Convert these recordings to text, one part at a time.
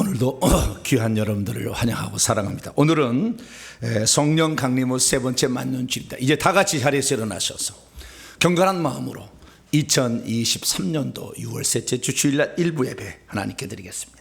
오늘도 귀한 여러분들을 환영하고 사랑합니다. 오늘은 성령 강림 후 세 번째 맞는 주일입니다. 이제 다 같이 자리에서 일어나셔서 경건한 마음으로 2023년도 6월 셋째 주 주일날 일부 예배 하나님께 드리겠습니다.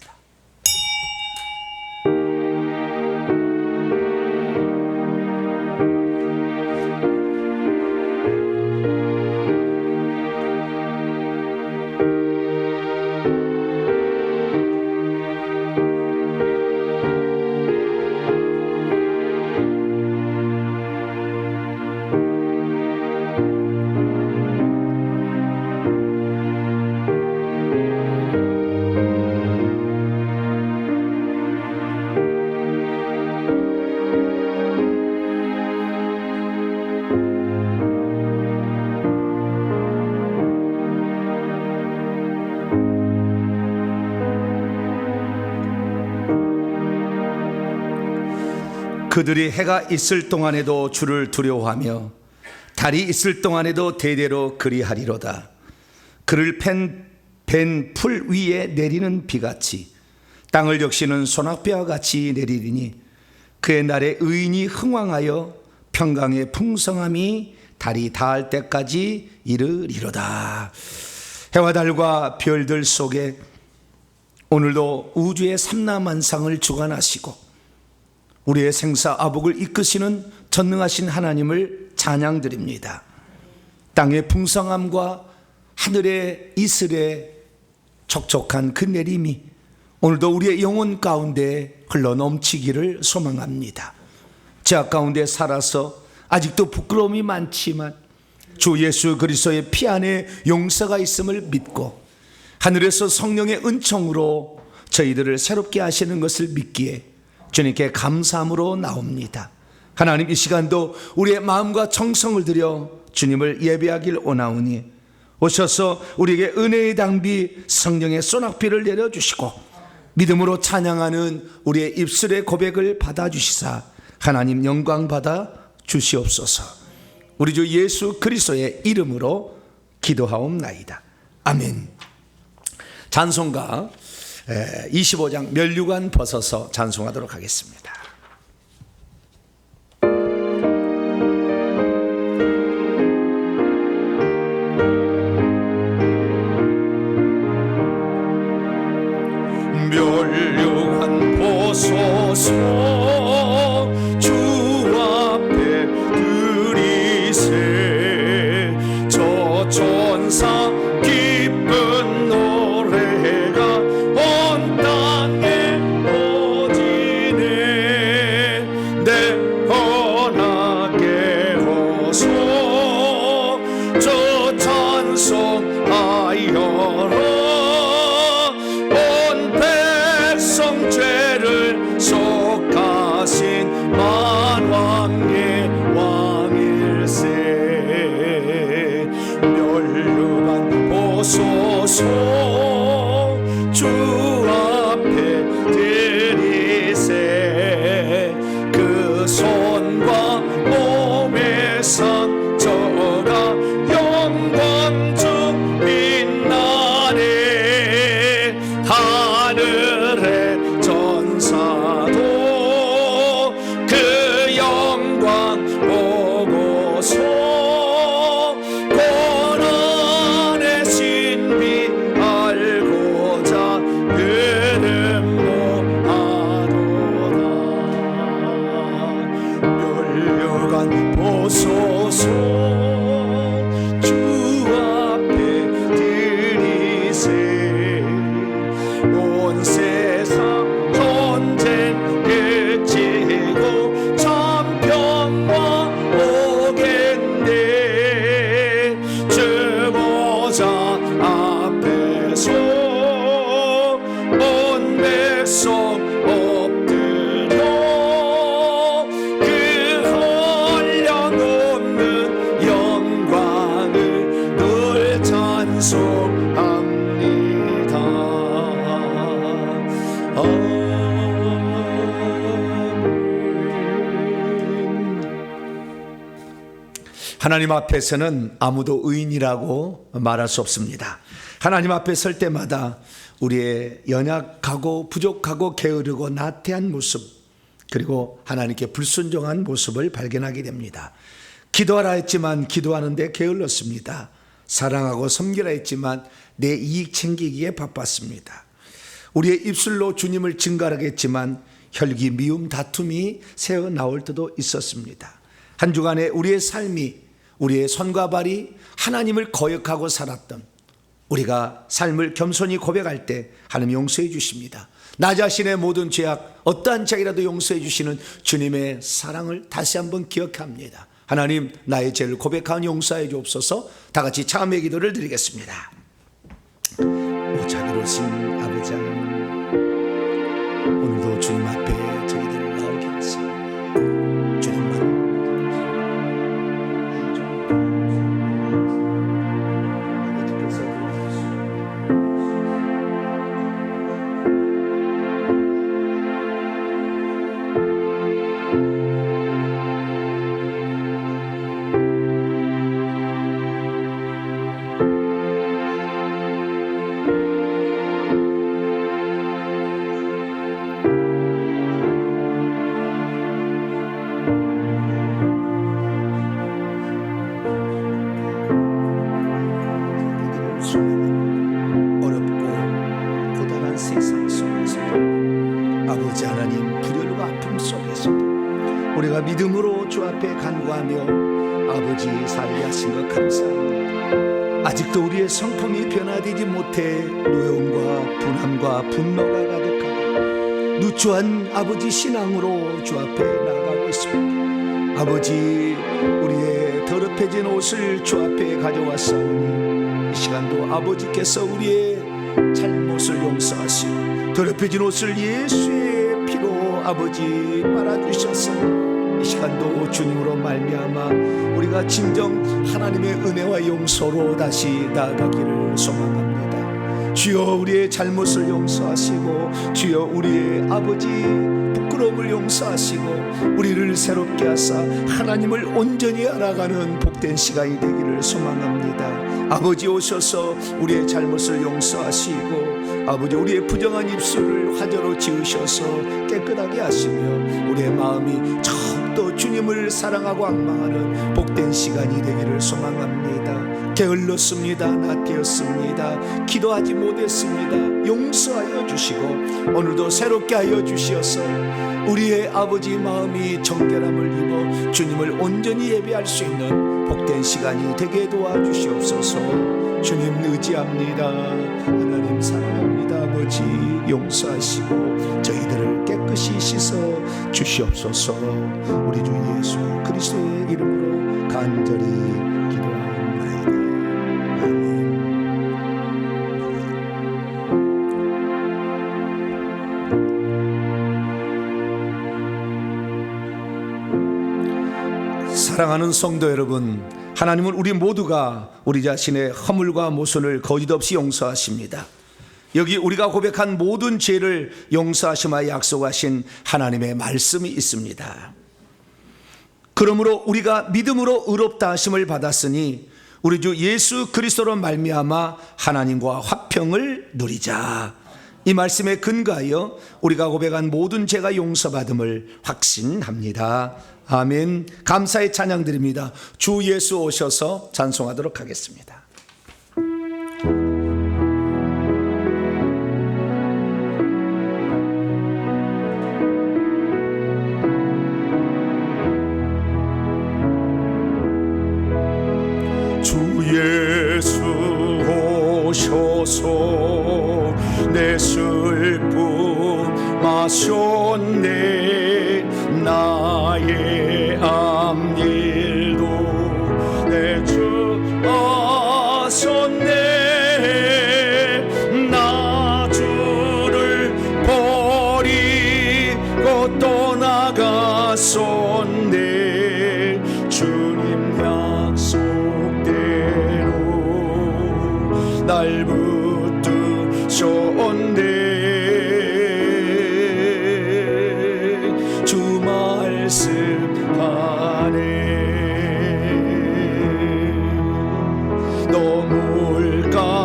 그들이 해가 있을 동안에도 주를 두려워하며 달이 있을 동안에도 대대로 그리하리로다. 그를 벤 풀 위에 내리는 비같이 땅을 적시는 소낙비와 같이 내리리니 그의 날에 의인이 흥왕하여 평강의 풍성함이 달이 닿을 때까지 이르리로다. 해와 달과 별들 속에 오늘도 우주의 삼라만상을 주관하시고 우리의 생사아복을 이끄시는 전능하신 하나님을 찬양드립니다. 땅의 풍성함과 하늘의 이슬의 촉촉한 그 내림이 오늘도 우리의 영혼 가운데 흘러넘치기를 소망합니다. 죄악 가운데 살아서 아직도 부끄러움이 많지만 주 예수 그리스도의 피 안에 용서가 있음을 믿고 하늘에서 성령의 은총으로 저희들을 새롭게 하시는 것을 믿기에 주님께 감사함으로 나옵니다. 하나님, 이 시간도 우리의 마음과 정성을 들여 주님을 예배하길 원하오니 오셔서 우리에게 은혜의 당비 성령의 소낙비를 내려주시고 믿음으로 찬양하는 우리의 입술의 고백을 받아주시사 하나님 영광 받아 주시옵소서. 우리 주 예수 그리스도의 이름으로 기도하옵나이다. 아멘. 찬송가 25장 면류관 벗어서 찬송하도록 하겠습니다. 면류관 벗어서 주 앞에 드리세. 저 천사 기쁜 노래가 온 땅에 퍼지네. 내 허락에 호소 저 찬송하여라. 온 백성 죄를 속하신 만왕의 왕일세. 면류관 보소서 주 앞에 드리세. 그 손과 몸의 상처가 영광 중 빛나네. 하늘의 전사도 그 영광 보고서 고난의 신비 알고자 이름 모아도다. 면류관 보소서 주 앞에 드리세. 온 세상 전쟁 끝이고 참 평화 오겠네. 주 보좌 앞에서 온 백성 엎드려 그 한량없는 영광을 늘 찬송합니다. 아멘. 하나님 앞에서는 아무도 의인이라고 말할 수 없습니다. 하나님 앞에 설 때마다 우리의 연약하고 부족하고 게으르고 나태한 모습, 그리고 하나님께 불순종한 모습을 발견하게 됩니다. 기도하라 했지만 기도하는데 게을렀습니다. 사랑하고 섬기라 했지만 내 이익 챙기기에 바빴습니다. 우리의 입술로 주님을 증거하겠지만 혈기, 미움, 다툼이 새어 나올 때도 있었습니다. 한 주간에 우리의 삶이, 우리의 손과 발이 하나님을 거역하고 살았던, 우리가 삶을 겸손히 고백할 때 하나님 용서해 주십니다. 나 자신의 모든 죄악, 어떠한 죄이라도 용서해 주시는 주님의 사랑을 다시 한번 기억합니다. 하나님, 나의 죄를 고백하는 용서해 주옵소서. 다 같이 참회 기도를 드리겠습니다. 오 자비로우신 아버지 하나님, 오늘도 주님 앞에 저희들을 나오게 하시고 주님만 어렵고 고단한 세상 속에서 아버지 하나님 불혈과 아픔 속에서 우리가 믿음으로 주 앞에 간구하며 아버지 살게 하신 것 감사합니다. 아직도 우리의 성품이 변화되지 못해 노여움과 분함과 분노가 가득하고 누추한 아버지 신앙으로 주 앞에 나아가고 있습니다. 아버지, 우리의 더럽혀진 옷을 주 앞에 가져왔사오니 이 시간도 아버지께서 우리의 잘못을 용서하시고 더럽혀진 옷을 예수의 피로 아버지 빨아주셔서 이 시간도 주님으로 말미암아 우리가 진정 하나님의 은혜와 용서로 다시 나아가기를 소망합니다. 주여, 우리의 잘못을 용서하시고 주여, 우리의 아버지 부끄러움을 용서하시고 우리를 새롭게 하사 하나님을 온전히 알아가는 복된 시간이 되기를 소망합니다. 아버지, 오셔서 우리의 잘못을 용서하시고 아버지, 우리의 부정한 입술을 화저로 지으셔서 깨끗하게 하시며 우리의 마음이 더욱더 주님을 사랑하고 앙망하는 복된 시간이 되기를 소망합니다. 게을렀습니다. 나태었습니다. 기도하지 못했습니다. 용서하여 주시고 오늘도 새롭게 하여 주시어서 우리의 아버지 마음이 정결함을 입어 주님을 온전히 예배할 수 있는 복된 시간이 되게 도와주시옵소서. 주님 의지합니다. 하나님 사랑합니다. 아버지, 용서하시고 저희들을 깨끗이 씻어 주시옵소서. 우리 주 예수 그리스도의 이름으로 간절히 기도하옵나이다. 아멘. 사랑하는 성도 여러분, 하나님은 우리 모두가 우리 자신의 허물과 모순을 거짓 없이 용서하십니다. 여기 우리가 고백한 모든 죄를 용서하심하여 약속하신 하나님의 말씀이 있습니다. 그러므로 우리가 믿음으로 의롭다 하심을 받았으니 우리 주 예수 그리스도로 말미암아 하나님과 화평을 누리자. 이 말씀에 근거하여 우리가 고백한 모든 죄가 용서받음을 확신합니다. 아멘. 감사의 찬양 드립니다. 주 예수 오셔서 찬송하도록 하겠습니다. 주 예수 오셔서 내 슬픔 마셨네. 나의 앞일도 내주하셨네. 나 주를 버리고 떠나갔었네. 주님 약속대로 날 붙드셨네. 말씀하네. 너 물가로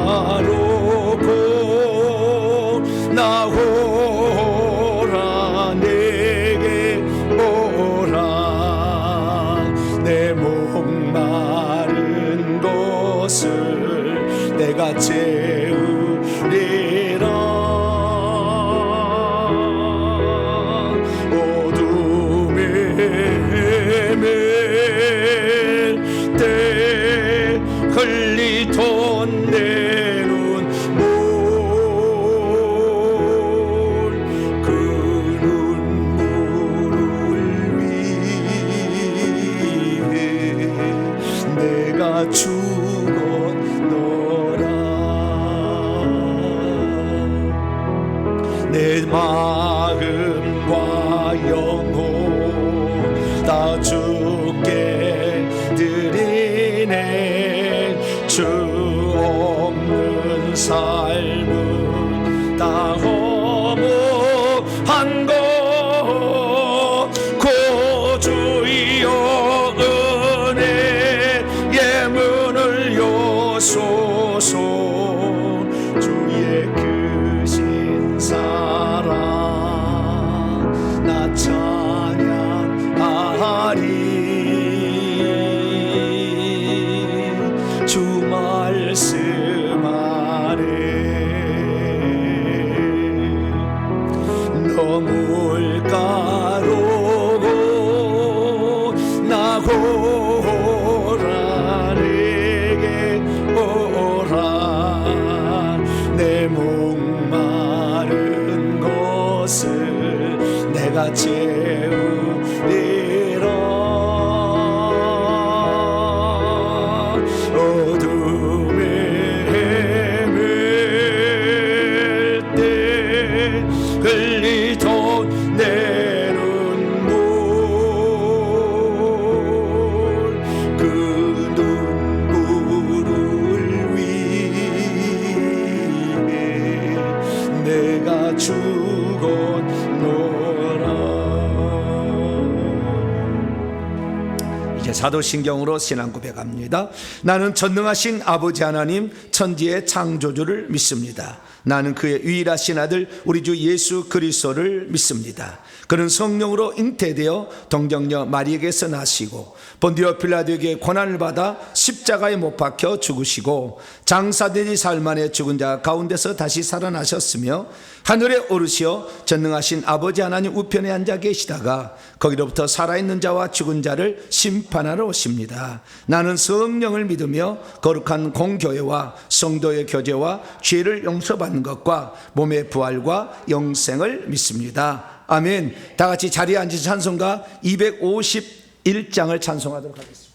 채우리라. 어둠에 헤맬 때 흘리던 내 눈물, 그 눈물을 위해 내가 죽었노라. 내 마음과 영혼 다 주께 드리네. 주 없는 삶은 다 허무한 것. 구주여 은혜의 문을 여소서. 주의 크신 사랑 나 찬양하리. 주 말씀 아래 너물가로 나오라. 내게 오라. 내 목마른 것을 내가 채우리라. 어둠에 헤맬 때 흘리던 내 눈물, 그 눈물을 위해 내가 죽었노라. 이제 사도신경으로 신앙 고백합니다. 나는 전능하신 아버지 하나님 천지의 창조주를 믿습니다. 나는 그의 유일하신 아들 우리 주 예수 그리스도를 믿습니다. 그는 성령으로 잉태되어 동정녀 마리에게서 나시고 본디오 빌라도에게 고난을 받아 십자가에 못 박혀 죽으시고 장사되니 사흘 만에 죽은 자 가운데서 다시 살아나셨으며 하늘에 오르시어 전능하신 아버지 하나님 우편에 앉아 계시다가 거기로부터 살아있는 자와 죽은 자를 심판하러 오십니다. 나는 성령을 믿으며 거룩한 공교회와 성도의 교제와 죄를 용서받는 것과 몸의 부활과 영생을 믿습니다. 아멘. 다 같이 자리에 앉으신 찬송가 251장을 찬송하도록 하겠습니다.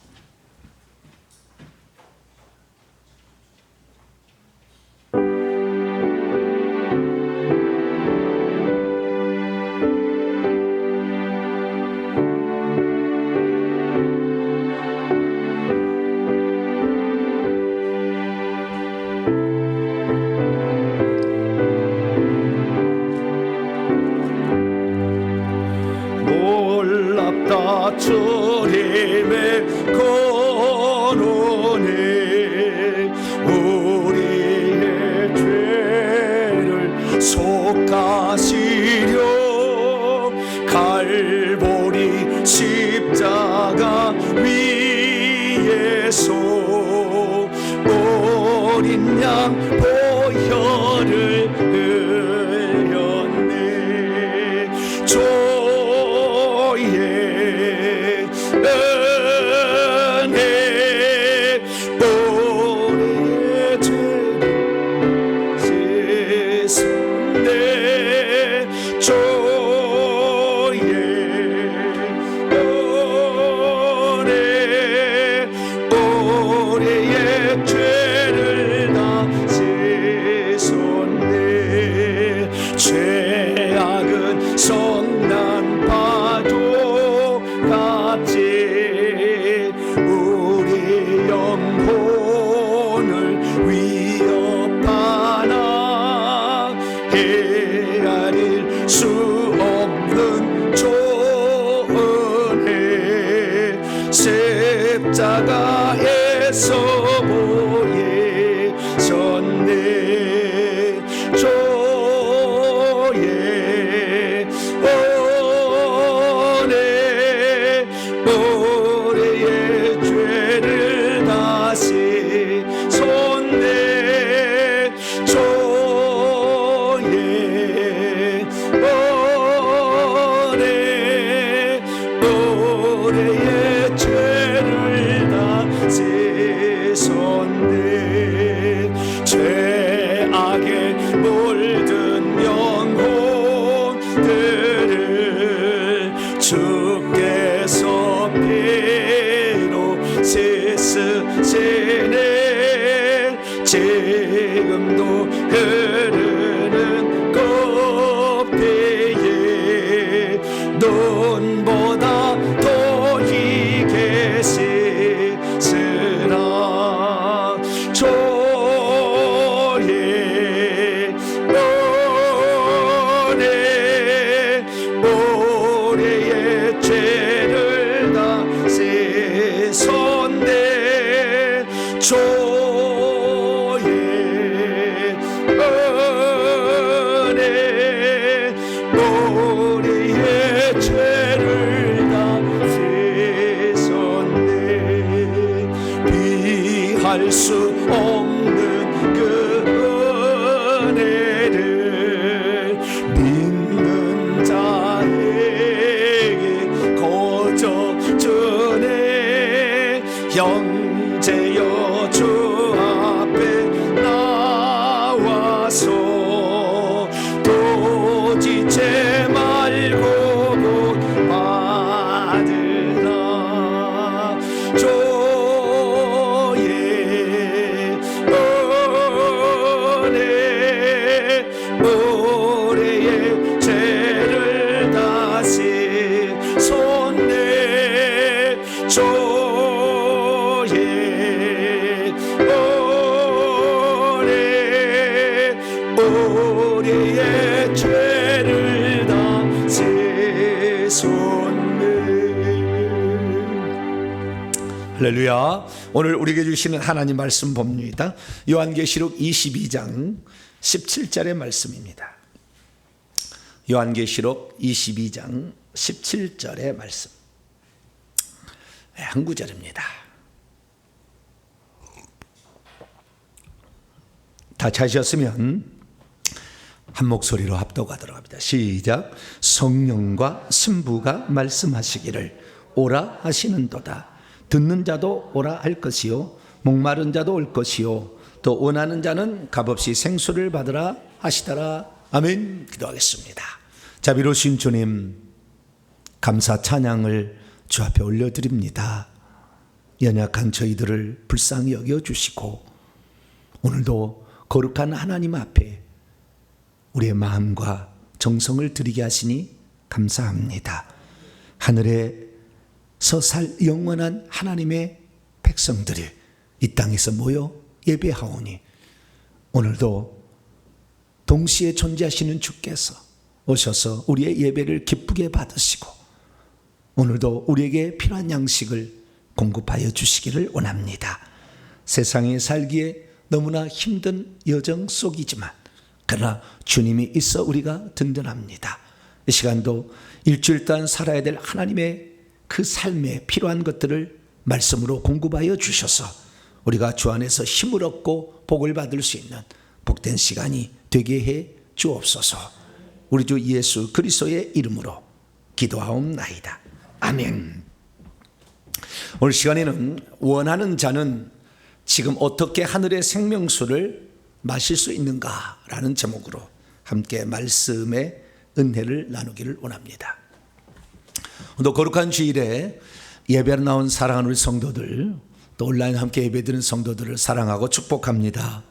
놀랍다 주님의 권원에 우리의 죄를 속하시려 갈보리 십자가 위에서 어린 양 보혈을 흘렸네. 은혜 우리의 죄를 씻었네. 주의 은혜 우리의 죄를 다 씻었네. 죄악은 성난 파도 같이 우리 영혼을 위협하나 헤아릴 수 없는 조은혜 십자가에서 보이셨네. 조의 은혜 우리의 죄를 다시 손대 모래의 죄를 다 씻었네. 죄악에 물든 영혼들을 주께서 피로 씻으시네. 지금도 흐르는 꽃비에 눈보다 더 희게 씻으라. 조의 은혜 모래의 죄를 다 씻었네. 조의 은혜 모래의 죄를 다 씻었네. 비할 수 없는 그 은혜를 믿는 자에게 거저 주네. 형제여 주 앞에 나와서 도지체 말고 곧 받으라. 조의 은혜 모래의 죄를 다 씻었네. 조의 은혜 모래의 죄를 다 씻었네. 할렐루야. 오늘 우리에게 주시는 하나님 말씀 봅니다. 요한계시록 22장 17절의 말씀입니다. 요한계시록 22장 17절의 말씀. 한 구절입니다. 다 찾으셨으면 한 목소리로 합독하도록 합니다. 시작. 성령과 신부가 말씀하시기를 오라 하시는도다. 듣는 자도 오라 할 것이요 목마른 자도 올 것이요 또 원하는 자는 값없이 생수를 받으라 하시더라. 아멘. 기도하겠습니다. 자비로우신 주님, 감사 찬양을 주 앞에 올려드립니다. 연약한 저희들을 불쌍히 여겨주시고 오늘도 거룩한 하나님 앞에 우리의 마음과 정성을 드리게 하시니 감사합니다. 하늘에서 살 영원한 하나님의 백성들이 이 땅에서 모여 예배하오니 오늘도 동시에 존재하시는 주께서 오셔서 우리의 예배를 기쁘게 받으시고 오늘도 우리에게 필요한 양식을 공급하여 주시기를 원합니다. 세상에 살기에 너무나 힘든 여정 속이지만 그러나 주님이 있어 우리가 든든합니다. 이 시간도 일주일 동안 살아야 될 하나님의 그 삶에 필요한 것들을 말씀으로 공급하여 주셔서 우리가 주 안에서 힘을 얻고 복을 받을 수 있는 복된 시간이 되게 해 주옵소서. 우리 주 예수 그리스도의 이름으로 기도하옵나이다. 아멘. 오늘 시간에는 원하는 자는 지금 어떻게 하늘의 생명수를 마실 수 있는가라는 제목으로 함께 말씀의 은혜를 나누기를 원합니다. 또 거룩한 주일에 예배로 나온 사랑하는 우리 성도들, 또 온라인 함께 예배드리는 성도들을 사랑하고 축복합니다.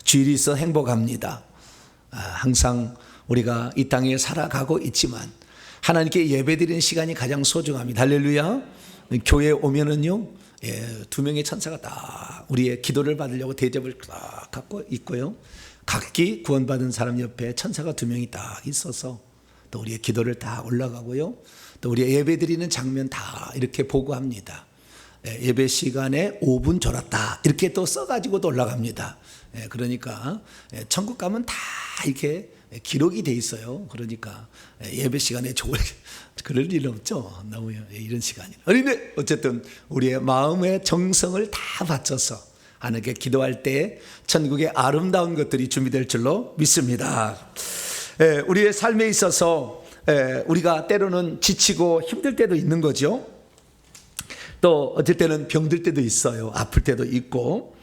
주일이 있어 행복합니다. 항상 우리가 이 땅에 살아가고 있지만 하나님께 예배드리는 시간이 가장 소중합니다. 할렐루야. 교회에 오면은요, 두 명의 천사가 딱 우리의 기도를 받으려고 대접을 딱 갖고 있고요. 각기 구원받은 사람 옆에 천사가 두 명이 딱 있어서 또 우리의 기도를 다 올라가고요. 또 우리의 예배 드리는 장면 다 이렇게 보고합니다. 예배 시간에 5분 졸았다 이렇게 또 써가지고 또 올라갑니다. 그러니까 천국 가면 다 이렇게 기록이 돼 있어요. 그러니까 예배 시간에 그럴 일 없죠. 너무 이런 시간이. 그런데 어쨌든 우리의 마음의 정성을 다 바쳐서 하나님께 기도할 때 천국의 아름다운 것들이 준비될 줄로 믿습니다. 우리의 삶에 있어서 우리가 때로는 지치고 힘들 때도 있는 거죠. 또 어떨 때는 병들 때도 있어요. 아플 때도 있고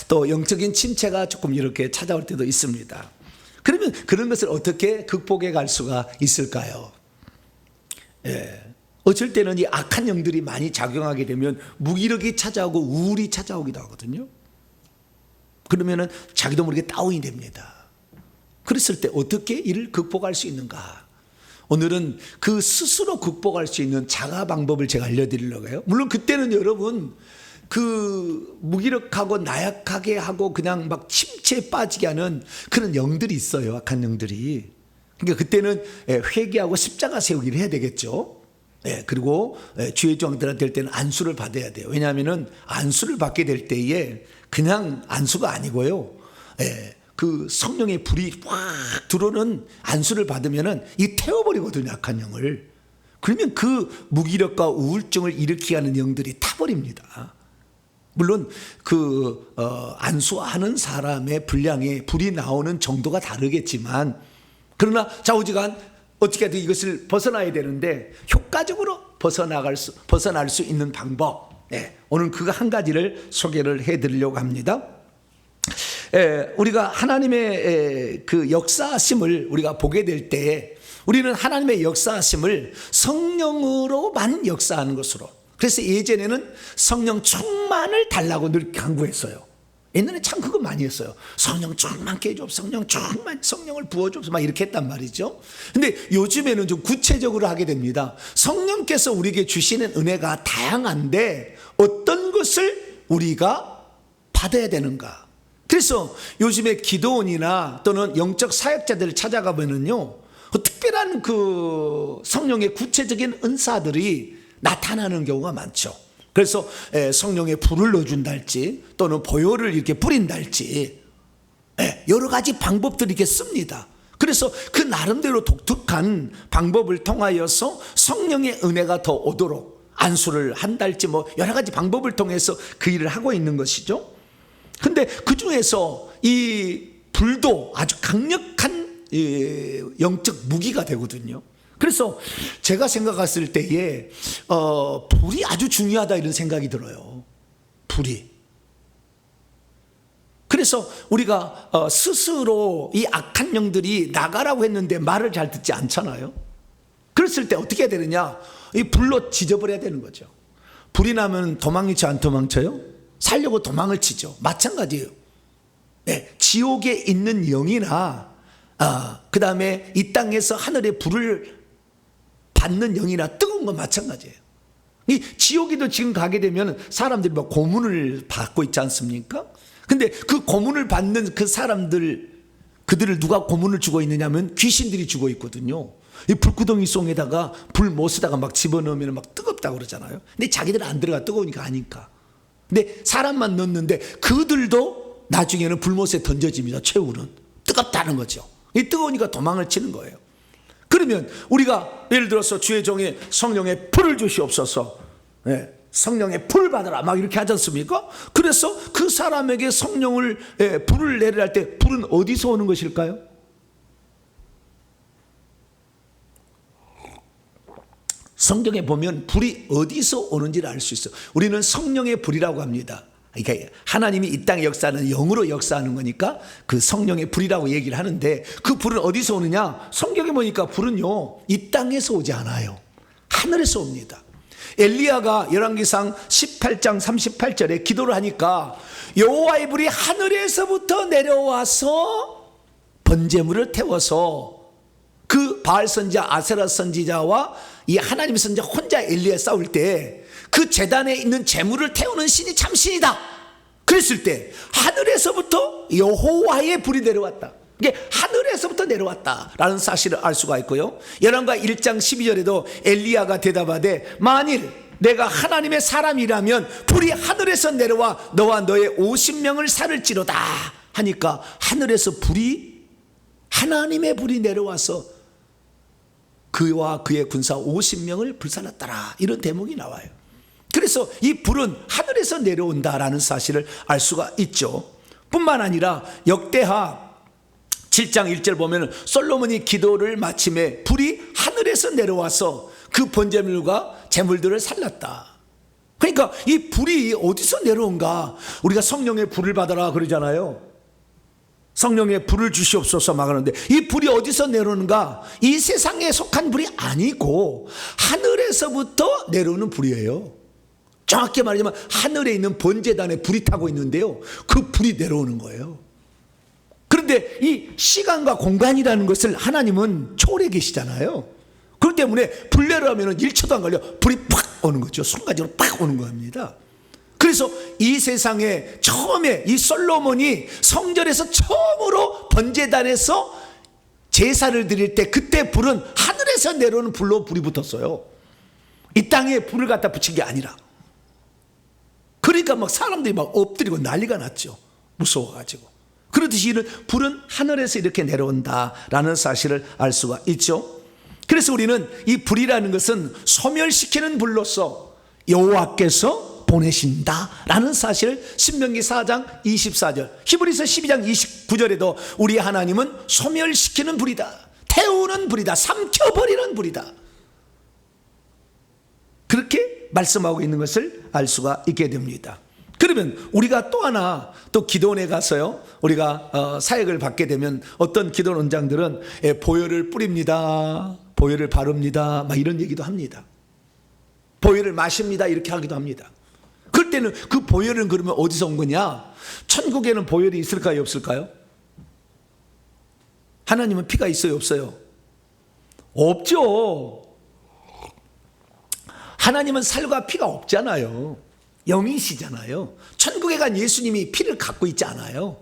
또 영적인 침체가 조금 이렇게 찾아올 때도 있습니다. 그러면 그런 것을 어떻게 극복해 갈 수가 있을까요? 어쩔 때는 이 악한 영들이 많이 작용하게 되면 무기력이 찾아오고 우울이 찾아오기도 하거든요. 그러면은 자기도 모르게 다운이 됩니다. 그랬을 때 어떻게 이를 극복할 수 있는가? 오늘은 그 스스로 극복할 수 있는 자가 방법을 제가 알려드리려고 해요. 물론 그때는 여러분 그 무기력하고 나약하게 하고 그냥 막 침체에 빠지게 하는 그런 영들이 있어요. 악한 영들이. 그러니까 그때는 회개하고 십자가 세우기를 해야 되겠죠. 그리고 주의 종들한테 될 때는 안수를 받아야 돼요. 왜냐하면 안수를 받게 될 때에 그냥 안수가 아니고요. 그 성령의 불이 확 들어오는 안수를 받으면은 이 태워버리거든요. 악한 영을. 그러면 그 무기력과 우울증을 일으키게 하는 영들이 타버립니다. 물론 그 안수하는 사람의 분량에 불이 나오는 정도가 다르겠지만 그러나 좌우지간 어떻게든 이것을 벗어나야 되는데 효과적으로 벗어날 수 있는 방법, 오늘 그거 한 가지를 소개를 해드리려고 합니다. 우리가 하나님의 그 역사하심을 우리가 보게 될 때 우리는 하나님의 역사하심을 성령으로만 역사하는 것으로, 그래서 예전에는 성령 충만을 달라고 늘 강구했어요. 옛날에 참 그거 많이 했어요. 성령 충만케 해줘, 성령 충만, 성령을 부어줘, 막 이렇게 했단 말이죠. 근데 요즘에는 좀 구체적으로 하게 됩니다. 성령께서 우리에게 주시는 은혜가 다양한데 어떤 것을 우리가 받아야 되는가? 그래서 요즘에 기도원이나 또는 영적 사역자들을 찾아가 보면요, 특별한 그 성령의 구체적인 은사들이 나타나는 경우가 많죠. 그래서 성령의 불을 넣어준달지 또는 보혈을 이렇게 뿌린달지 여러 가지 방법들을 이렇게 씁니다. 그래서 그 나름대로 독특한 방법을 통하여서 성령의 은혜가 더 오도록 안수를 한달지 뭐 여러 가지 방법을 통해서 그 일을 하고 있는 것이죠. 근데 그 중에서 이 불도 아주 강력한 영적 무기가 되거든요. 그래서 제가 생각했을 때에 불이 아주 중요하다 이런 생각이 들어요. 불이. 그래서 우리가 스스로 이 악한 영들이 나가라고 했는데 말을 잘 듣지 않잖아요. 그랬을 때 어떻게 해야 되느냐? 이 불로 지져버려야 되는 거죠. 불이 나면 도망치죠, 안 도망쳐요? 살려고 도망을 치죠. 마찬가지예요. 지옥에 있는 영이나 그 다음에 이 땅에서 하늘의 불을 받는 영이나 뜨거운 건 마찬가지예요. 이 지옥에도 지금 가게 되면 사람들이 막 고문을 받고 있지 않습니까? 근데 그 고문을 받는 그 사람들, 그들을 누가 고문을 주고 있느냐면 귀신들이 주고 있거든요. 이 불구덩이 속에다가 불 못쓰다가 막 집어넣으면 막 뜨겁다고 그러잖아요. 근데 자기들은 안 들어가, 뜨거우니까 아니까. 근데 사람만 넣는데 그들도 나중에는 불못에 던져집니다. 최후는 뜨겁다는 거죠. 이 뜨거우니까 도망을 치는 거예요. 그러면 우리가 예를 들어서 주의 종에 성령의 불을 주시옵소서, 성령의 불을 받아라 막 이렇게 하지 않습니까? 그래서 그 사람에게 성령을 불을 내리라 할 때 불은 어디서 오는 것일까요? 성경에 보면 불이 어디서 오는지를 알 수 있어요. 우리는 성령의 불이라고 합니다. 그러니까 하나님이 이 땅에 역사하는 영으로 역사하는 거니까 그 성령의 불이라고 얘기를 하는데 그 불은 어디서 오느냐? 성경에 보니까 불은요, 이 땅에서 오지 않아요. 하늘에서 옵니다. 엘리야가 열왕기상 18장 38절에 기도를 하니까 여호와의 불이 하늘에서부터 내려와서 번제물을 태워서 그 바알 선지자, 아세라 선지자와 이 하나님 선지자 혼자 엘리야 싸울 때 그 제단에 있는 제물을 태우는 신이 참 신이다. 그랬을 때 하늘에서부터 여호와의 불이 내려왔다. 이게 하늘에서부터 내려왔다라는 사실을 알 수가 있고요. 열왕과 1장 12절에도 엘리야가 대답하되 만일 내가 하나님의 사람이라면 불이 하늘에서 내려와 너와 너의 50명을 살을지로다 하니까 하늘에서 불이, 하나님의 불이 내려와서 그와 그의 군사 50명을 불살랐더라, 이런 대목이 나와요. 그래서 이 불은 하늘에서 내려온다라는 사실을 알 수가 있죠. 뿐만 아니라 역대하 7장 1절 보면 솔로몬이 기도를 마침에 불이 하늘에서 내려와서 그 번제물과 제물들을 살랐다. 그러니까 이 불이 어디서 내려온가? 우리가 성령의 불을 받아라 그러잖아요. 성령의 불을 주시옵소서 막 하는데, 이 불이 어디서 내려오는가? 이 세상에 속한 불이 아니고 하늘에서부터 내려오는 불이에요. 정확히 말하자면 하늘에 있는 번제단에 불이 타고 있는데요, 그 불이 내려오는 거예요. 그런데 이 시간과 공간이라는 것을 하나님은 초월해 계시잖아요. 그렇기 때문에 불 내려오면 1초도 안 걸려 불이 팍 오는 거죠. 순간적으로 팍 오는 겁니다. 그래서 이 세상에 처음에 이 솔로몬이 성전에서 처음으로 번제단에서 제사를 드릴 때, 그때 불은 하늘에서 내려오는 불로 불이 붙었어요. 이 땅에 불을 갖다 붙인 게 아니라. 그러니까 막 사람들이 막 엎드리고 난리가 났죠. 무서워가지고. 그렇듯이 이런 불은 하늘에서 이렇게 내려온다라는 사실을 알 수가 있죠. 그래서 우리는 이 불이라는 것은 소멸시키는 불로서 여호와께서 보내신다라는 사실을 신명기 4장 24절, 히브리서 12장 29절에도 우리 하나님은 소멸시키는 불이다, 태우는 불이다, 삼켜버리는 불이다, 그렇게 말씀하고 있는 것을 알 수가 있게 됩니다. 그러면 우리가 또 하나, 또 기도원에 가서요, 우리가 사역을 받게 되면 어떤 기도원 원장들은 보혈을 뿌립니다, 보혈을 바릅니다, 막 이런 얘기도 합니다. 보혈을 마십니다, 이렇게 하기도 합니다. 그럴 때는 그 보혈은 그러면 어디서 온 거냐? 천국에는 보혈이 있을까요, 없을까요? 하나님은 피가 있어요, 없어요? 없죠. 하나님은 살과 피가 없잖아요. 영이시잖아요. 천국에 간 예수님이 피를 갖고 있지 않아요.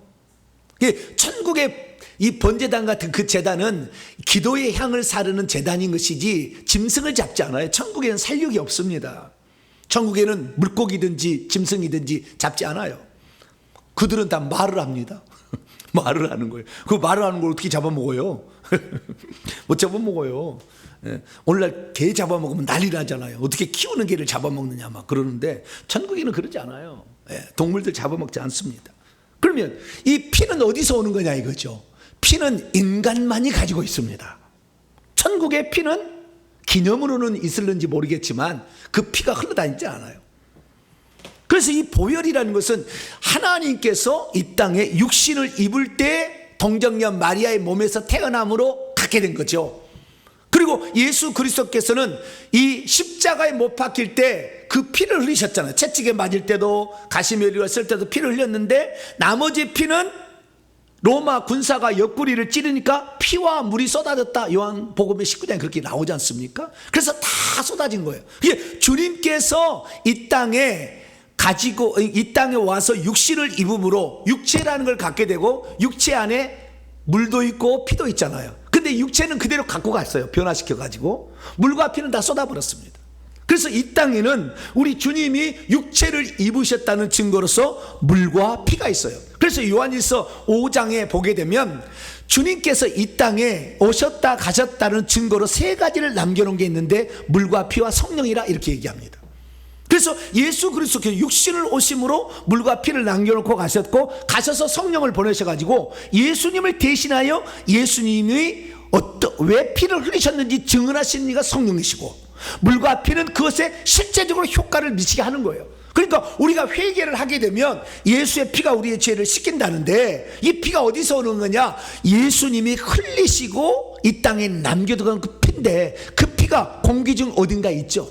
천국의 이 번제단 같은 그 제단은 기도의 향을 사르는 제단인 것이지 짐승을 잡지 않아요. 천국에는 살육이 없습니다. 천국에는 물고기든지 짐승이든지 잡지 않아요. 그들은 다 말을 합니다. 말을 하는 거예요. 그 말을 하는 걸 어떻게 잡아먹어요? 못 잡아먹어요. 오늘날 개 잡아먹으면 난리 나잖아요. 어떻게 키우는 개를 잡아먹느냐 막 그러는데, 천국에는 그러지 않아요. 동물들 잡아먹지 않습니다. 그러면 이 피는 어디서 오는 거냐 이거죠. 피는 인간만이 가지고 있습니다. 천국의 피는 기념으로는 있을는지 모르겠지만 그 피가 흘러다니지 않아요. 그래서 이 보혈이라는 것은 하나님께서 이 땅에 육신을 입을 때 동정녀 마리아의 몸에서 태어남으로 갖게 된 거죠. 그리고 예수 그리스도께서는 이 십자가에 못 박힐 때 그 피를 흘리셨잖아요. 채찍에 맞을 때도, 가시면리가 쓸 때도 피를 흘렸는데, 나머지 피는 로마 군사가 옆구리를 찌르니까 피와 물이 쏟아졌다. 요한복음의 19장에 그렇게 나오지 않습니까? 그래서 다 쏟아진 거예요. 이게 주님께서 이 땅에 와서 육신을 입음으로 육체라는 걸 갖게 되고, 육체 안에 물도 있고 피도 있잖아요. 근데 육체는 그대로 갖고 갔어요. 변화시켜가지고 물과 피는 다 쏟아버렸습니다. 그래서 이 땅에는 우리 주님이 육체를 입으셨다는 증거로서 물과 피가 있어요. 그래서 요한일서 5장에 보게 되면 주님께서 이 땅에 오셨다 가셨다는 증거로 세 가지를 남겨놓은 게 있는데, 물과 피와 성령이라 이렇게 얘기합니다. 그래서 예수 그리스도께서 육신을 오심으로 물과 피를 남겨놓고 가셔서 성령을 보내셔가지고 예수님을 대신하여 예수님이 왜 피를 흘리셨는지 증언하시는 이가 성령이시고, 물과 피는 그것에 실제적으로 효과를 미치게 하는 거예요. 그러니까 우리가 회개를 하게 되면 예수의 피가 우리의 죄를 씻긴다는데, 이 피가 어디서 오는 거냐? 예수님이 흘리시고 이 땅에 남겨두는 그 피인데, 그 피가 공기 중 어딘가에 있죠.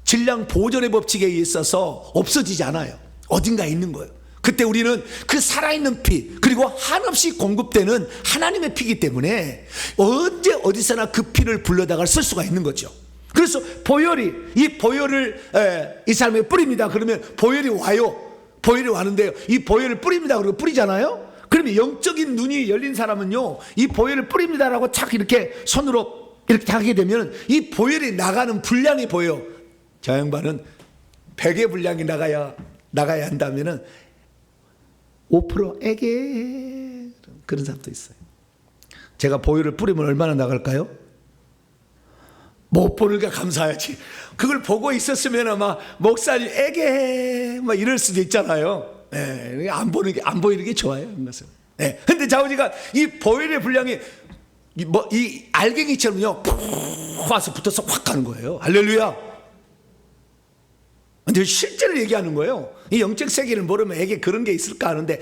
질량 보존의 법칙에 있어서 없어지지 않아요. 어딘가에 있는 거예요. 그때 우리는 그 살아있는 피, 그리고 한없이 공급되는 하나님의 피이기 때문에 언제 어디서나 그 피를 불러다가 쓸 수가 있는 거죠. 그래서 이 보혈을 이 사람에게 뿌립니다. 그러면 보혈이 와요. 보혈이 왔는데요, 이 보혈을 뿌립니다. 그리고 뿌리잖아요. 그러면 영적인 눈이 열린 사람은요, 이 보혈을 뿌립니다라고 착 이렇게 손으로 이렇게 하게 되면 이 보혈이 나가는 분량이 보여요. 저 양반은 100의 분량이 나가야 한다면은 5%에게 그런 사람도 있어요. 제가 보혈을 뿌리면 얼마나 나갈까요? 못 보니까 감사하지. 그걸 보고 있었으면 아마 목사님에게 막 이럴 수도 있잖아요. 안 보이는 게 좋아요, 그것은. 근데 자우지가 이 보혈의 분량이 이 알갱이처럼요, 푹 와서 붙어서 확 가는 거예요. 할렐루야. 근데 실제로 얘기하는 거예요. 이 영적 세계를 모르면 애게 그런 게 있을까 하는데,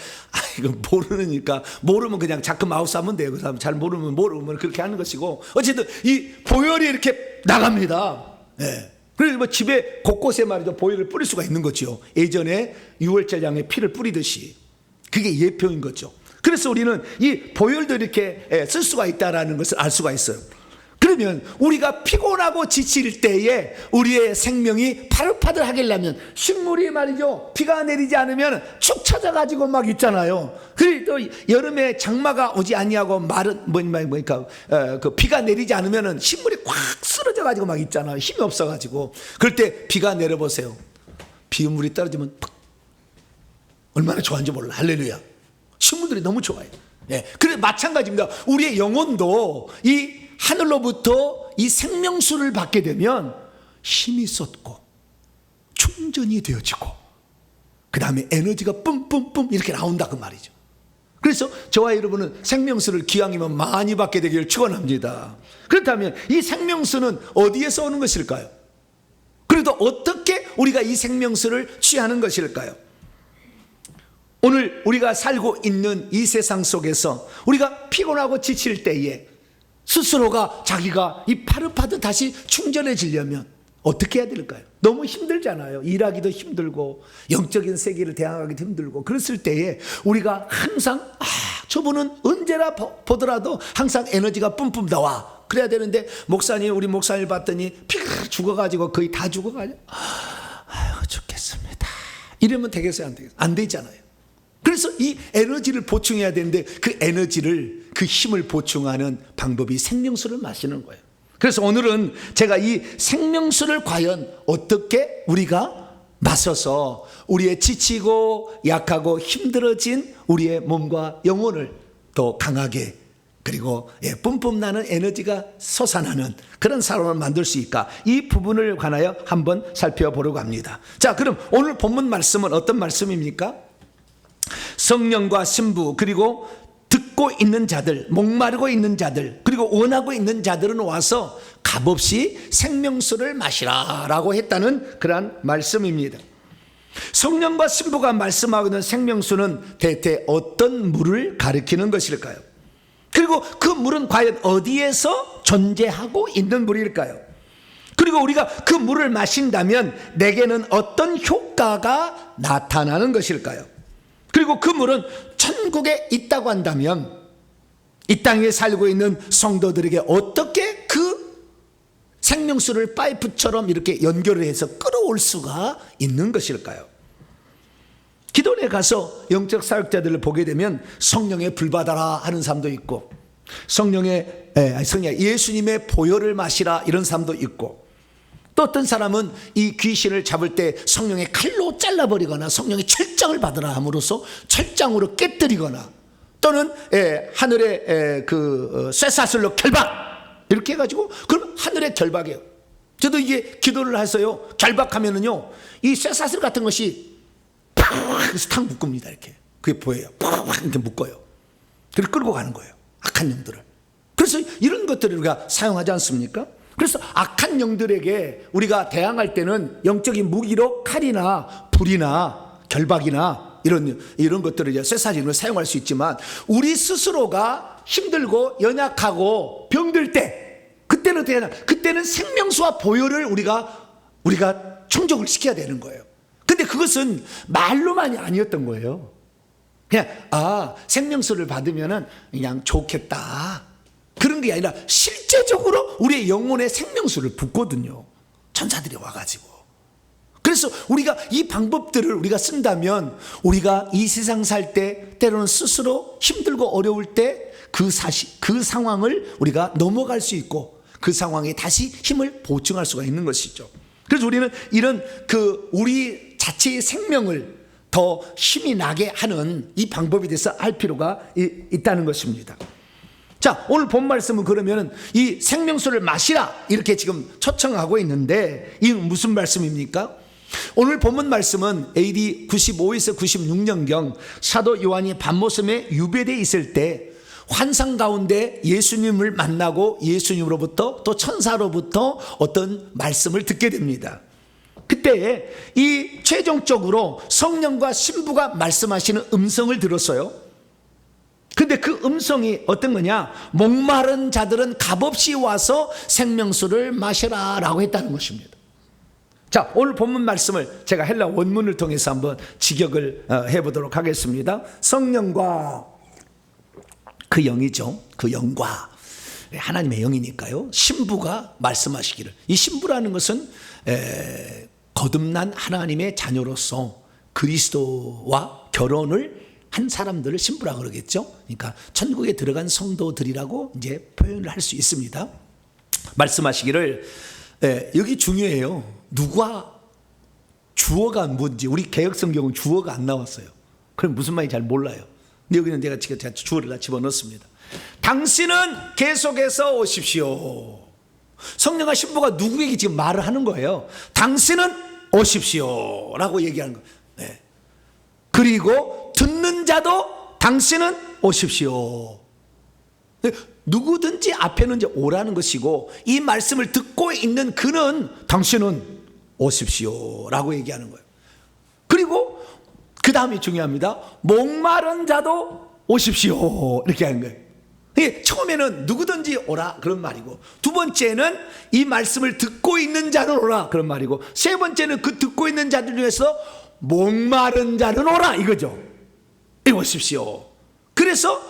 이거 모르니까, 모르면 그냥 자꾸 마우스 하면 돼요. 그 사람 잘 모르면 그렇게 하는 것이고, 어쨌든 이 보혈이 이렇게 나갑니다. 예. 그래서 뭐 집에 곳곳에 말이죠, 보혈을 뿌릴 수가 있는 거죠. 예전에 유월절양에 피를 뿌리듯이. 그게 예표인 거죠. 그래서 우리는 이 보혈도 이렇게 쓸 수가 있다라는 것을 알 수가 있어요. 그러면 우리가 피곤하고 지칠 때에 우리의 생명이 파릇파릇 하려면, 식물이 말이죠, 비가 내리지 않으면 축 처져가지고 막 있잖아요. 그리고 또 여름에 장마가 오지 아니하고 그 비가 내리지 않으면 식물이 꽉 쓰러져가지고 막 있잖아요. 힘이 없어가지고. 그럴 때 비가 내려보세요. 비물이 떨어지면 팍, 얼마나 좋아하는지 몰라. 할렐루야. 식물들이 너무 좋아요. 예. 그래 마찬가지입니다. 우리의 영혼도 이 하늘로부터 이 생명수를 받게 되면 힘이 솟고 충전이 되어지고, 그 다음에 에너지가 뿜뿜뿜 이렇게 나온다 그 말이죠. 그래서 저와 여러분은 생명수를 기왕이면 많이 받게 되기를 축원합니다. 그렇다면 이 생명수는 어디에서 오는 것일까요? 그래도 어떻게 우리가 이 생명수를 취하는 것일까요? 오늘 우리가 살고 있는 이 세상 속에서 우리가 피곤하고 지칠 때에 스스로가 자기가 이 파릇파릇 다시 충전해지려면 어떻게 해야 될까요? 너무 힘들잖아요. 일하기도 힘들고 영적인 세계를 대항하기도 힘들고. 그랬을 때에 우리가 항상 저분은 언제나 보더라도 항상 에너지가 뿜뿜 나와. 그래야 되는데 우리 목사님 봤더니 피가 죽어가지고 거의 다 죽어가지고 죽겠습니다. 이러면 되겠어요? 안 되겠어요? 안 되잖아요. 그래서 이 에너지를 보충해야 되는데 그 에너지를, 그 힘을 보충하는 방법이 생명수를 마시는 거예요. 그래서 오늘은 제가 이 생명수를 과연 어떻게 우리가 마셔서 우리의 지치고 약하고 힘들어진 우리의 몸과 영혼을 더 강하게, 그리고 뿜뿜 나는 에너지가 솟아나는 그런 사람을 만들 수 있을까? 이 부분을 관하여 한번 살펴보려고 합니다. 자, 그럼 오늘 본문 말씀은 어떤 말씀입니까? 성령과 신부, 그리고 듣고 있는 자들, 목마르고 있는 자들, 그리고 원하고 있는 자들은 와서 값없이 생명수를 마시라 라고 했다는 그러한 말씀입니다. 성령과 신부가 말씀하고 있는 생명수는 대체 어떤 물을 가리키는 것일까요? 그리고 그 물은 과연 어디에서 존재하고 있는 물일까요? 그리고 우리가 그 물을 마신다면 내게는 어떤 효과가 나타나는 것일까요? 그리고 그 물은 천국에 있다고 한다면 이 땅에 살고 있는 성도들에게 어떻게 그 생명수를 파이프처럼 이렇게 연결을 해서 끌어올 수가 있는 것일까요? 기도원에 가서 영적 사역자들을 보게 되면 성령의 불 받아라 하는 사람도 있고, 예수님의 보혈을 마시라 이런 사람도 있고, 또 어떤 사람은 이 귀신을 잡을 때 성령의 칼로 잘라버리거나 성령의 철장을 받으라 함으로써 철장으로 깨뜨리거나, 또는 하늘의 쇠사슬로 결박 이렇게 해가지고 그럼 하늘의 결박이에요. 저도 이게 기도를 해서요, 결박하면은요 이 쇠사슬 같은 것이 팍 탁 묶습니다. 이렇게 그게 보여요. 팍 이렇게 묶어요. 그걸 끌고 가는 거예요, 악한 영들을. 그래서 이런 것들을 우리가 사용하지 않습니까? 그래서 악한 영들에게 우리가 대항할 때는 영적인 무기로 칼이나 불이나 결박이나 이런 것들을 이제 쇠사슬을 사용할 수 있지만, 우리 스스로가 힘들고 연약하고 병들 때 그때는 어떻게 하냐? 그때는 생명수와 보혈을 우리가 충족을 시켜야 되는 거예요. 근데 그것은 말로만이 아니었던 거예요. 그냥 생명수를 받으면은 그냥 좋겠다, 그런 게 아니라 실제적으로 우리의 영혼에 생명수를 붓거든요, 천사들이 와가지고. 그래서 우리가 이 방법들을 우리가 쓴다면 우리가 이 세상 살 때 때로는 스스로 힘들고 어려울 때 그 상황을 우리가 넘어갈 수 있고 그 상황에 다시 힘을 보충할 수가 있는 것이죠. 그래서 우리는 이런 우리 자체의 생명을 더 힘이 나게 하는 이 방법에 대해서 알 필요가 있다는 것입니다. 자, 오늘 본 말씀은 그러면 이 생명수를 마시라 이렇게 지금 초청하고 있는데, 이 무슨 말씀입니까? 오늘 본문 말씀은 AD 95에서 96년경 사도 요한이 밤모섬에 유배되어 있을 때 환상 가운데 예수님을 만나고 예수님으로부터 또 천사로부터 어떤 말씀을 듣게 됩니다. 그때 이 최종적으로 성령과 신부가 말씀하시는 음성을 들었어요. 근데 그 음성이 어떤 거냐? 목마른 자들은 값없이 와서 생명수를 마셔라 라고 했다는 것입니다. 자, 오늘 본문 말씀을 제가 헬라 원문을 통해서 한번 직역을 해보도록 하겠습니다. 성령과 그 영이죠. 그 영과 하나님의 영이니까요. 신부가 말씀하시기를. 이 신부라는 것은 거듭난 하나님의 자녀로서 그리스도와 결혼을 한 사람들을 신부라 그러겠죠. 그러니까 천국에 들어간 성도들이라고 이제 표현을 할 수 있습니다. 말씀하시기를 여기 중요해요. 누가 주어가 뭔지 우리 개혁성경은 주어가 안 나왔어요. 그럼 무슨 말인지 잘 몰라요. 근데 여기는 제가 주어를 다 집어넣습니다. 당신은 계속해서 오십시오. 성령과 신부가 누구에게 지금 말을 하는 거예요. 당신은 오십시오 라고 얘기하는 거예요. 네. 그리고 듣는 자도 당신은 오십시오. 누구든지 앞에는 이제 오라는 것이고 이 말씀을 듣고 있는 그는 당신은 오십시오 라고 얘기하는 거예요. 그리고 그 다음이 중요합니다. 목마른 자도 오십시오 이렇게 하는 거예요. 처음에는 누구든지 오라 그런 말이고, 두 번째는 이 말씀을 듣고 있는 자는 오라 그런 말이고, 세 번째는 그 듣고 있는 자들 중에서 목마른 자는 오라 이거죠. 오십시오. 그래서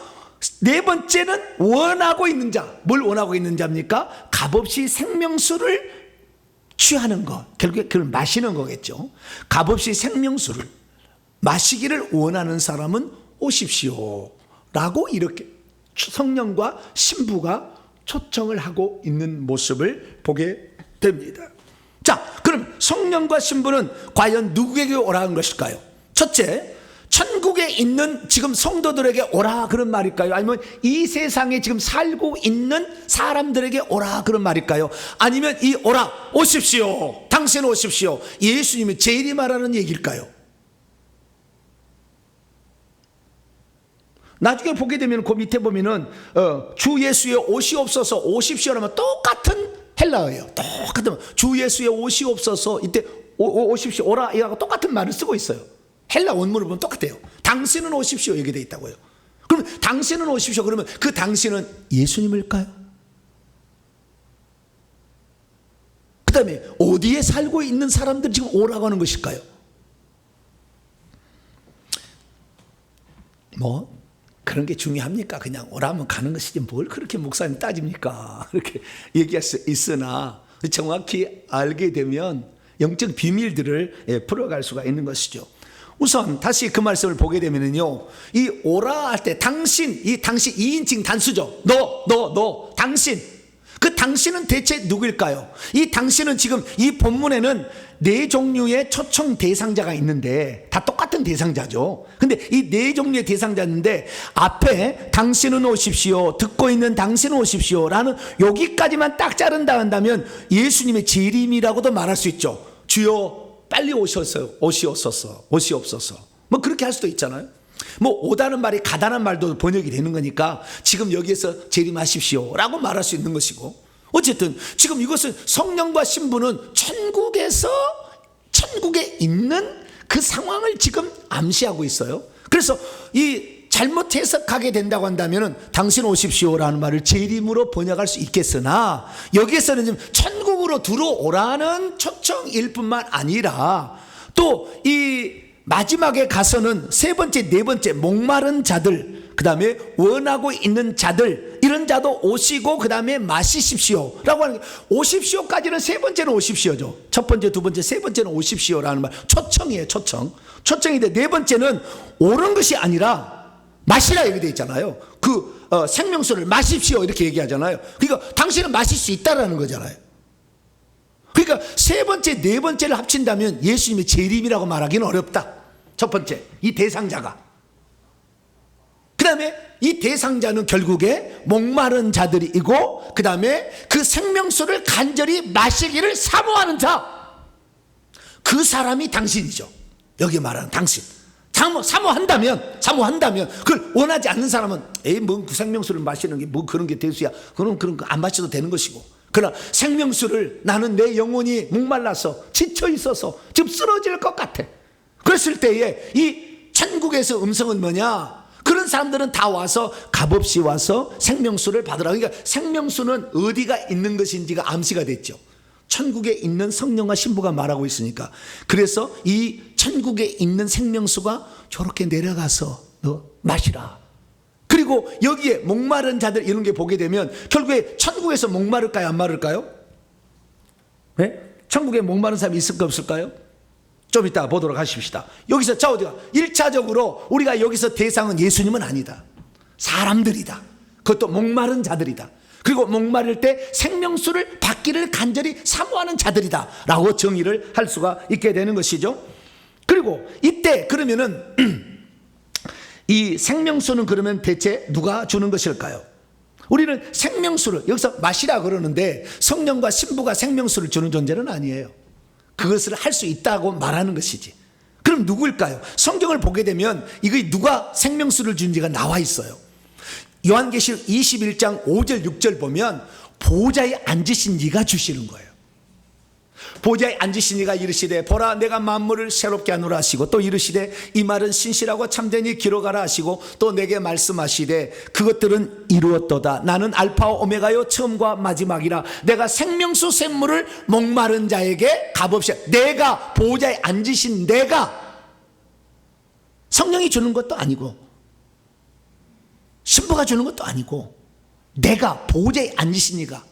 네 번째는 원하고 있는 자. 뭘 원하고 있는 자입니까? 값없이 생명수를 취하는 것. 결국에 그걸 마시는 거겠죠. 값없이 생명수를 마시기를 원하는 사람은 오십시오 라고 이렇게 성령과 신부가 초청을 하고 있는 모습을 보게 됩니다. 자, 그럼 성령과 신부는 과연 누구에게 오라는 것일까요? 첫째, 천국에 있는 지금 성도들에게 오라 그런 말일까요? 아니면 이 세상에 지금 살고 있는 사람들에게 오라 그런 말일까요? 아니면 이 오라, 오십시오, 당신 오십시오, 예수님이 제일이 말하는 얘기일까요? 나중에 보게 되면 그 밑에 보면은 주 예수의 오시옵소서, 오십시오라면 똑같은 헬라어예요. 똑같은 주 예수의 오시옵소서, 이때 오십시오, 오라 이하고 똑같은 말을 쓰고 있어요. 헬라 원문을 보면 똑같아요. 당신은 오십시오 여기 돼 있다고요. 그럼 당신은 오십시오 그러면 그 당신은 예수님일까요? 그 다음에 어디에 살고 있는 사람들 지금 오라고 하는 것일까요? 뭐 그런 게 중요합니까? 그냥 오라면 가는 것이지 뭘 그렇게 목사님 따집니까? 이렇게 얘기할 수 있으나 정확히 알게 되면 영적 비밀들을 풀어갈 수가 있는 것이죠. 우선 다시 그 말씀을 보게 되면요, 이 오라 할 때 당신, 이 당신 2인칭 단수죠. 너 당신. 그 당신은 대체 누구일까요? 이 당신은 지금 이 본문에는 네 종류의 초청 대상자가 있는데 다 똑같은 대상자죠. 근데 이 네 종류의 대상자인데 앞에 당신은 오십시오, 듣고 있는 당신은 오십시오 라는 여기까지만 딱 자른다 한다면 예수님의 재림이라고도 말할 수 있죠. 주여 빨리 오시옵소서. 뭐 그렇게 할 수도 있잖아요. 뭐 오다는 말이 가다는 말도 번역이 되는 거니까 지금 여기에서 재림하십시오 라고 말할 수 있는 것이고, 어쨌든 지금 이것은 성령과 신부는 천국에 있는 그 상황을 지금 암시하고 있어요. 그래서 이 잘못 해석하게 된다고 한다면 당신 오십시오라는 말을 재림으로 번역할 수 있겠으나 여기에서는 지금 천국으로 들어오라는 초청일 뿐만 아니라 또 이 마지막에 가서는 세 번째, 네 번째 목마른 자들, 그 다음에 원하고 있는 자들, 이런 자도 오시고 그 다음에 마시십시오 라고 하는 게, 오십시오까지는 세 번째는 오십시오죠. 첫 번째, 두 번째, 세 번째는 오십시오라는 말, 초청이에요. 초청인데 네 번째는 오는 것이 아니라 마시라 여기 되어 있잖아요. 그 생명수를 마십시오 이렇게 얘기하잖아요. 그러니까 당신은 마실 수 있다라는 거잖아요. 그러니까 세 번째, 네 번째를 합친다면 예수님의 재림이라고 말하기는 어렵다. 첫 번째, 이 대상자가. 그 다음에 이 대상자는 결국에 목마른 자들이고, 그 다음에 그 생명수를 간절히 마시기를 사모하는 자, 그 사람이 당신이죠. 여기 말하는 당신. 사모한다면 그걸 원하지 않는 사람은 뭐 그 생명수를 마시는 게 뭐 그런 게 대수야, 그런 거 안 마셔도 되는 것이고, 그러나 생명수를 나는 내 영혼이 목말라서 지쳐 있어서 지금 쓰러질 것 같아. 그랬을 때에 이 천국에서 음성은 뭐냐? 그런 사람들은 다 와서 값없이 와서 생명수를 받으라. 그러니까 생명수는 어디가 있는 것인지가 암시가 됐죠. 천국에 있는 성령과 신부가 말하고 있으니까. 그래서 이 천국에 있는 생명수가 저렇게 내려가서 너 마시라. 그리고 여기에 목마른 자들 이런 게 보게 되면 결국에 천국에서 목마를까요? 안 마를까요? 네? 천국에 목마른 사람이 있을까 없을까요? 좀 이따 보도록 하십시다. 여기서 자 어디가? 1차적으로 우리가 여기서 대상은 예수님은 아니다. 사람들이다. 그것도 목마른 자들이다. 그리고 목마를 때 생명수를 받기를 간절히 사모하는 자들이다 라고 정의를 할 수가 있게 되는 것이죠. 그리고 이때 그러면은 이 생명수는 그러면 대체 누가 주는 것일까요? 우리는 생명수를 여기서 마시라 그러는데 성령과 신부가 생명수를 주는 존재는 아니에요. 그것을 할 수 있다고 말하는 것이지. 그럼 누구일까요? 성경을 보게 되면 이게 누가 생명수를 주는지가 나와 있어요. 요한계시록 21장 5절 6절 보면 보좌에 앉으신 이가 주시는 거예요. 보좌에 앉으신 이가 이르시되 보라 내가 만물을 새롭게 하노라 하시고 또 이르시되 이 말은 신실하고 참되니 기록하라 하시고 또 내게 말씀하시되 그것들은 이루었도다. 나는 알파와 오메가요 처음과 마지막이라. 내가 생명수 샘물을 목마른 자에게 값없이 내가 보좌에 앉으신 내가 성령이 주는 것도 아니고 신부가 주는 것도 아니고 내가 보좌에 앉으신 이가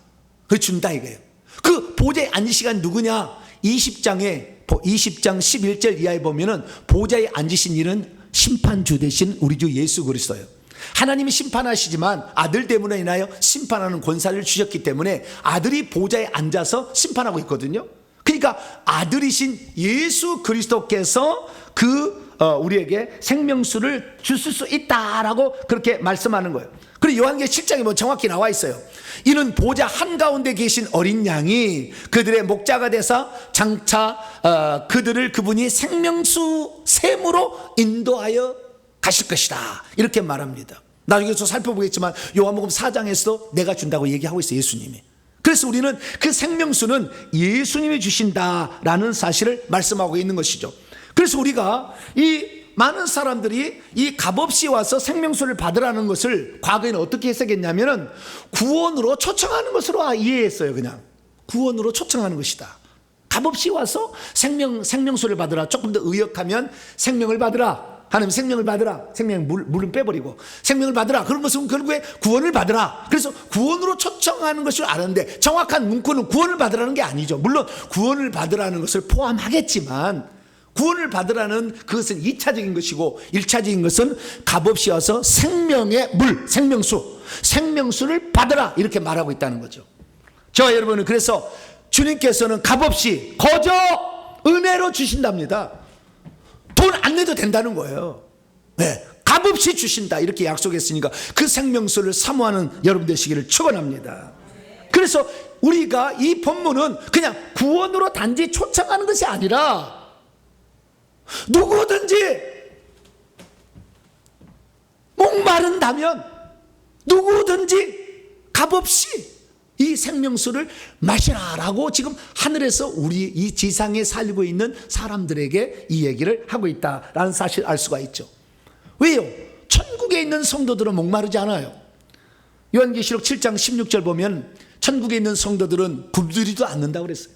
그 준다 이거예요. 그 보좌에 앉으시가 누구냐? 20장 11절 이하에 보면은 보좌에 앉으신 이는 심판주 되신 우리 주 예수 그리스도예요. 하나님이 심판하시지만 아들 때문에 인하여 심판하는 권세를 주셨기 때문에 아들이 보좌에 앉아서 심판하고 있거든요. 그러니까 아들이신 예수 그리스도께서 우리에게 생명수를 주실 수 있다라고 그렇게 말씀하는 거예요. 그리고 요한계시록 7장에 뭐 정확히 나와 있어요. 이는 보좌 한가운데 계신 어린 양이 그들의 목자가 돼서 장차 그들을 그분이 생명수 샘으로 인도하여 가실 것이다 이렇게 말합니다. 나중에 또 살펴보겠지만 요한복음 4장에서도 내가 준다고 얘기하고 있어요. 예수님이. 그래서 우리는 그 생명수는 예수님이 주신다라는 사실을 말씀하고 있는 것이죠. 그래서 우리가 이 많은 사람들이 이 값없이 와서 생명수를 받으라는 것을 과거에는 어떻게 해석했냐면은 구원으로 초청하는 것으로 이해했어요. 그냥 구원으로 초청하는 것이다. 값없이 와서 생명수를 받으라. 조금 더 의역하면 생명을 받으라. 하나님 생명을 받으라. 물은 빼버리고 생명을 받으라. 그런 것은 결국에 구원을 받으라. 그래서 구원으로 초청하는 것을 알았는데 정확한 문구는 구원을 받으라는 게 아니죠. 물론 구원을 받으라는 것을 포함하겠지만 구원을 받으라는 그것은 2차적인 것이고 1차적인 것은 값없이 와서 생명의 물, 생명수를 받으라 이렇게 말하고 있다는 거죠. 저와 여러분은 그래서 주님께서는 값없이 거저 은혜로 주신답니다. 돈 안 내도 된다는 거예요. 네, 값없이 주신다 이렇게 약속했으니까 그 생명수를 사모하는 여러분 되시기를 축원합니다. 그래서 우리가 이 본문은 그냥 구원으로 단지 초청하는 것이 아니라 누구든지 목마른다면 누구든지 값없이 이 생명수를 마시라라고 지금 하늘에서 우리 이 지상에 살고 있는 사람들에게 이 얘기를 하고 있다라는 사실을 알 수가 있죠. 왜요? 천국에 있는 성도들은 목마르지 않아요. 요한계시록 7장 16절 보면 천국에 있는 성도들은 굶주리지도 않는다고 그랬어요.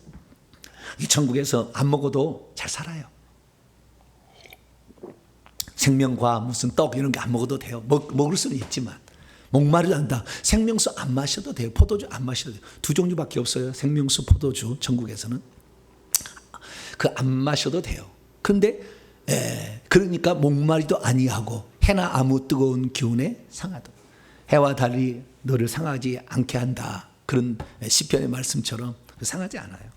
이 천국에서 안 먹어도 잘 살아요. 생명과 무슨 떡 이런 게 안 먹어도 돼요. 먹을 수는 있지만 목마르지 않다. 생명수 안 마셔도 돼요. 포도주 안 마셔도 돼요. 두 종류밖에 없어요. 생명수, 포도주. 천국에서는 그 안 마셔도 돼요. 그런데 그러니까 목마르지도 아니하고 해나 아무 뜨거운 기운에 상하도 해와 달이 너를 상하지 않게 한다. 그런 시편의 말씀처럼 상하지 않아요.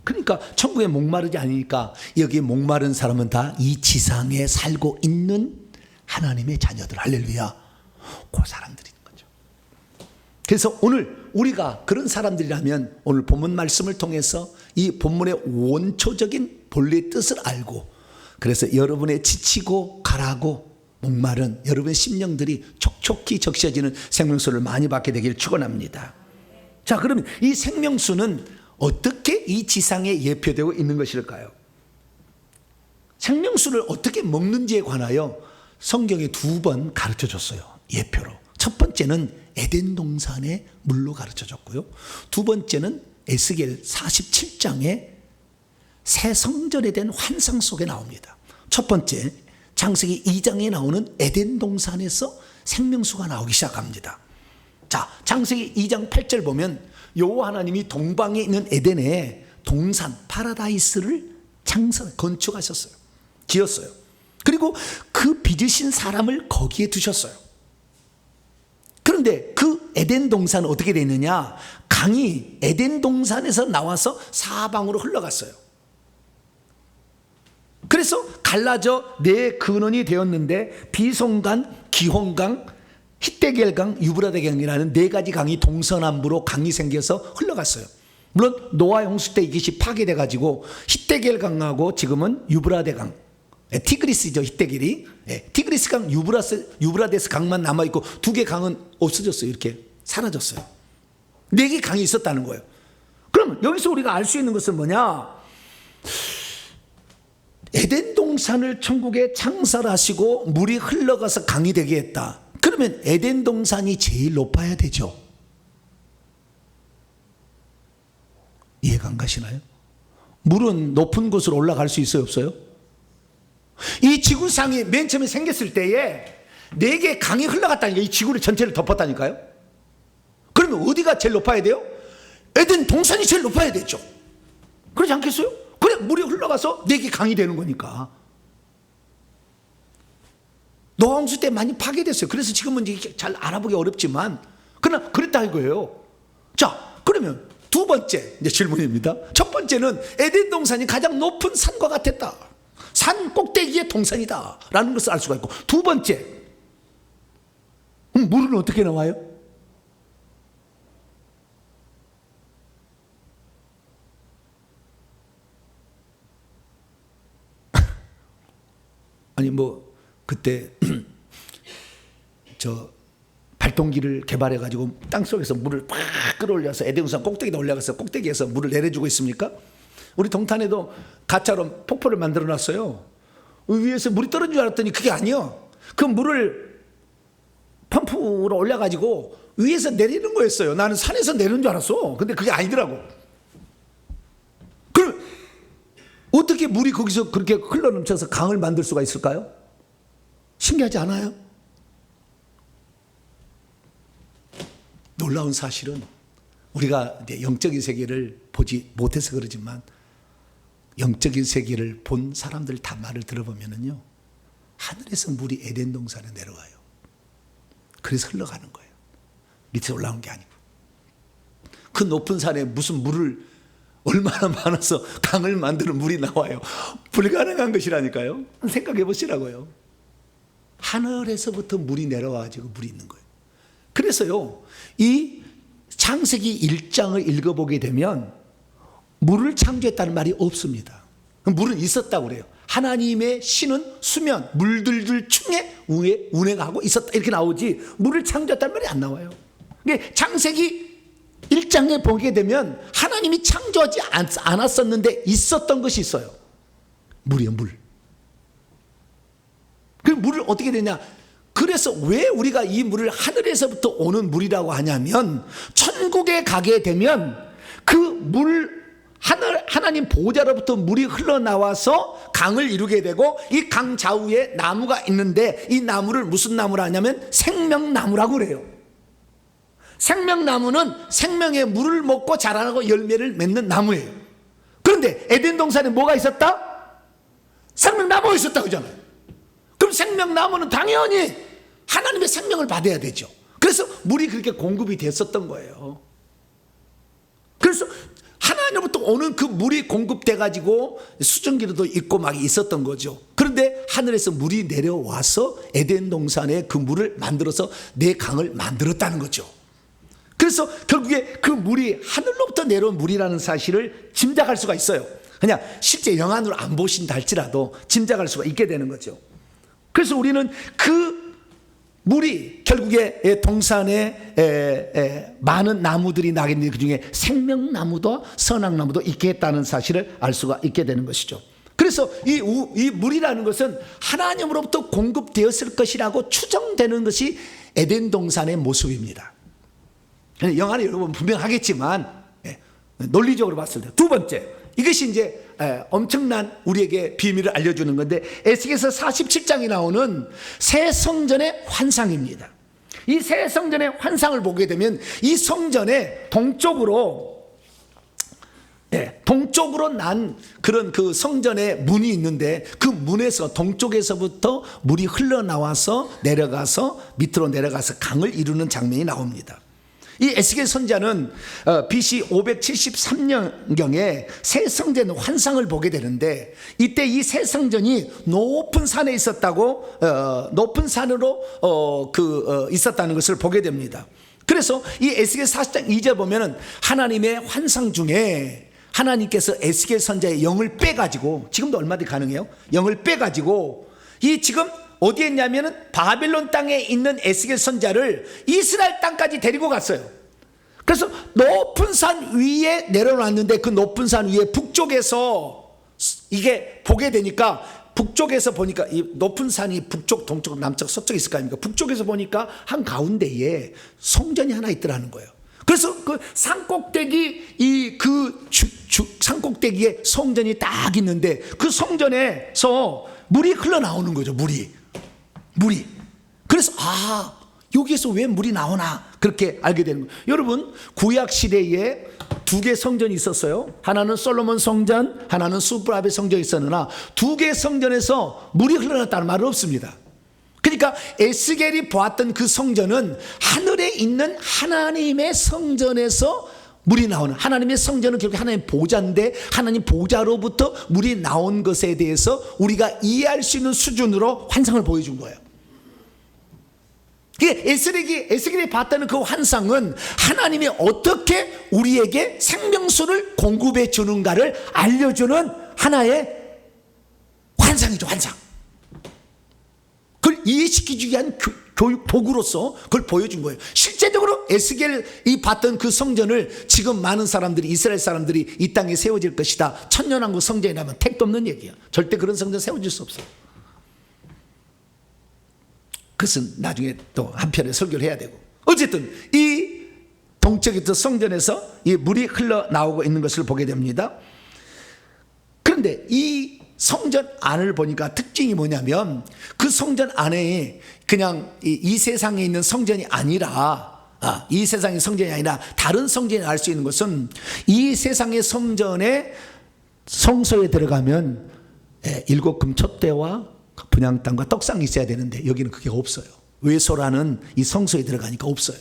그러니까 천국에 목마르지 않으니까 여기 목마른 사람은 다 이 지상에 살고 있는 하나님의 자녀들. 할렐루야. 그 사람들인 거죠. 그래서 오늘 우리가 그런 사람들이라면 오늘 본문 말씀을 통해서 이 본문의 원초적인 본래의 뜻을 알고 그래서 여러분의 지치고 가라고 목마른 여러분의 심령들이 촉촉히 적셔지는 생명수를 많이 받게 되기를 축원합니다. 자, 그러면 이 생명수는 어떻게 이 지상에 예표되고 있는 것일까요? 생명수를 어떻게 먹는지에 관하여 성경에 2번 가르쳐 줬어요. 예표로. 첫 번째는 에덴 동산의 물로 가르쳐 줬고요. 두 번째는 에스겔 47장에 새 성전에 대한 환상 속에 나옵니다. 첫 번째, 창세기 2장에 나오는 에덴 동산에서 생명수가 나오기 시작합니다. 자, 창세기 2장 8절 보면 여호와 하나님이 동방에 있는 에덴에 동산, 파라다이스를 건축하셨어요. 지었어요. 그리고 그 빚으신 사람을 거기에 두셨어요. 그런데 그 에덴 동산은 어떻게 되느냐? 강이 에덴 동산에서 나와서 사방으로 흘러갔어요. 그래서 갈라져 네 근원이 되었는데 비송강, 기혼강, 히데겔강, 유브라데강이라는 4가지 강이 동서남북으로 강이 생겨서 흘러갔어요. 물론 노아 홍수 때 이것이 파괴돼 가지고 히데겔강하고 지금은 유브라데강, 티그리스죠. 히데겔이 티그리스강, 유브라데스 강만 남아있고 2개 강은 없어졌어요. 이렇게 사라졌어요. 4개 강이 있었다는 거예요. 그럼 여기서 우리가 알 수 있는 것은 뭐냐? 에덴 동산을 천국에 창설을 하시고 물이 흘러가서 강이 되게 했다. 그러면 에덴 동산이 제일 높아야 되죠. 이해가 안 가시나요? 물은 높은 곳으로 올라갈 수 있어요, 없어요? 이 지구상이 맨 처음에 생겼을 때에 4개 강이 흘러갔다니까. 이 지구를 전체를 덮었다니까요. 그러면 어디가 제일 높아야 돼요? 에덴 동산이 제일 높아야 되죠. 그렇지 않겠어요? 그래 물이 흘러가서 4개 강이 되는 거니까. 노아 홍수 때 많이 파괴됐어요. 그래서 지금은 이게 잘 알아보기 어렵지만 그러나 그랬다 이거예요. 자, 그러면 두 번째 이제 질문입니다. 첫 번째는 에덴 동산이 가장 높은 산과 같았다. 산 꼭대기의 동산이다 라는 것을 알 수가 있고, 두 번째, 물은 어떻게 나와요? 아니 뭐 그때 저 발동기를 개발해 가지고 땅속에서 물을 팍 끌어올려서 에덴동산 꼭대기에 올라가서 꼭대기에서 물을 내려주고 있습니까? 우리 동탄에도 가짜로 폭포를 만들어 놨어요. 위에서 물이 떨어진 줄 알았더니 그게 아니요. 그 물을 펌프로 올려 가지고 위에서 내리는 거였어요. 나는 산에서 내리는 줄 알았어. 근데 그게 아니더라고. 그럼 어떻게 물이 거기서 그렇게 흘러넘쳐서 강을 만들 수가 있을까요? 신기하지 않아요? 놀라운 사실은 우리가 영적인 세계를 보지 못해서 그러지만 영적인 세계를 본 사람들 다 말을 들어보면요, 하늘에서 물이 에덴 동산에 내려와요. 그래서 흘러가는 거예요. 밑에 올라오는 게 아니고. 그 높은 산에 무슨 물을 얼마나 많아서 강을 만드는 물이 나와요. 불가능한 것이라니까요. 생각해 보시라고요. 하늘에서부터 물이 내려와가지고 물이 있는 거예요. 그래서요, 이 창세기 1장을 읽어보게 되면 물을 창조했다는 말이 없습니다. 물은 있었다고 그래요. 하나님의 신은 수면, 물들들 중에 운행하고 있었다 이렇게 나오지 물을 창조했다는 말이 안 나와요. 창세기 1장에 보게 되면 하나님이 창조하지 않았었는데 있었던 것이 있어요. 물이요, 물. 그 물을 어떻게 되냐? 그래서 왜 우리가 이 물을 하늘에서부터 오는 물이라고 하냐면, 천국에 가게 되면 그 물, 하나님 보좌로부터 물이 흘러나와서 강을 이루게 되고, 이 강 좌우에 나무가 있는데 이 나무를 무슨 나무라 하냐면 생명나무라고 그래요. 생명나무는 생명의 물을 먹고 자라나고 열매를 맺는 나무예요. 그런데 에덴 동산에 뭐가 있었다? 생명나무가 있었다 그러잖아요. 그럼 생명나무는 당연히 하나님의 생명을 받아야 되죠. 그래서 물이 그렇게 공급이 됐었던 거예요. 그래서 하나님으로부터 오는 그 물이 공급돼 가지고 수증기도 있고 막 있었던 거죠. 그런데 하늘에서 물이 내려와서 에덴 동산에 그 물을 만들어서 내 강을 만들었다는 거죠. 그래서 결국에 그 물이 하늘로부터 내려온 물이라는 사실을 짐작할 수가 있어요. 그냥 실제 영안으로 안 보신다 할지라도 짐작할 수가 있게 되는 거죠. 그래서 우리는 그 물이 결국에 동산에 많은 나무들이 나겠는데 그중에 생명나무도 선악나무도 있게 했다는 사실을 알 수가 있게 되는 것이죠. 그래서 이 물이라는 것은 하나님으로부터 공급되었을 것이라고 추정되는 것이 에덴 동산의 모습입니다. 영화는 여러분 분명하겠지만 논리적으로 봤을 때 두 번째, 이것이 이제 엄청난 우리에게 비밀을 알려주는 건데, 에스겔서 47장에 나오는 새 성전의 환상입니다. 이 새 성전의 환상을 보게 되면 이 성전에 동쪽으로 난 그런 그 성전에 문이 있는데, 그 문에서 동쪽에서부터 물이 흘러나와서 내려가서 밑으로 내려가서 강을 이루는 장면이 나옵니다. 이 에스겔 선지자는 BC 573년경에 새 성전 환상을 보게 되는데, 이때 이 새 성전이 높은 산에 있었다고, 높은 산으로 있었다는 것을 보게 됩니다. 그래서 이 에스겔 40장 2절 보면은 하나님의 환상 중에 하나님께서 에스겔 선지자의 영을 빼가지고, 지금도 얼마든지 가능해요. 영을 빼가지고 이 지금 어디에 있냐면은 바벨론 땅에 있는 에스겔 선지자를 이스라엘 땅까지 데리고 갔어요. 그래서 높은 산 위에 내려놨는데, 그 높은 산 위에 북쪽에서 이게 보게 되니까, 북쪽에서 보니까 이 높은 산이 북쪽, 동쪽, 남쪽, 서쪽에 있을 거 아닙니까? 북쪽에서 보니까 한 가운데에 성전이 하나 있더라는 거예요. 그래서 그 산꼭대기 산꼭대기에 성전이 딱 있는데, 그 성전에서 물이 흘러나오는 거죠. 물이. 그래서 여기에서 왜 물이 나오나 그렇게 알게 되는 거예요. 여러분, 구약 시대에 두 개 성전이 있었어요. 하나는 솔로몬 성전, 하나는 수브라벨 성전이 있었으나 두 개 성전에서 물이 흘러났다는 말은 없습니다. 그러니까 에스겔이 보았던 그 성전은 하늘에 있는 하나님의 성전에서 물이 나오는, 하나님의 성전은 결국 하나님의 보좌인데, 하나님 보좌로부터 물이 나온 것에 대해서 우리가 이해할 수 있는 수준으로 환상을 보여준 거예요. 에스겔이 봤다는 그 환상은 하나님이 어떻게 우리에게 생명수를 공급해 주는가를 알려주는 하나의 환상이죠. 환상. 그걸 이해시키기 위한 교육 도구로서 그걸 보여준 거예요. 실제적으로 에스겔이 봤던 그 성전을 지금 많은 사람들이, 이스라엘 사람들이 이 땅에 세워질 것이다, 천년왕국 성전이라면 택도 없는 얘기예요. 절대 그런 성전 세워질 수 없어요. 그것은 나중에 또 한편에 설교를 해야 되고, 어쨌든 이 동쪽의 성전에서 이 물이 흘러나오고 있는 것을 보게 됩니다. 그런데 이 성전 안을 보니까 특징이 뭐냐면, 그 성전 안에 그냥 이 세상에 있는 성전이 아니라, 이 세상의 성전이 아니라 다른 성전이 알 수 있는 것은, 이 세상의 성전의 성소에 들어가면 7 금촛대와 분향단과 떡상이 있어야 되는데, 여기는 그게 없어요. 외소라는 이 성소에 들어가니까 없어요.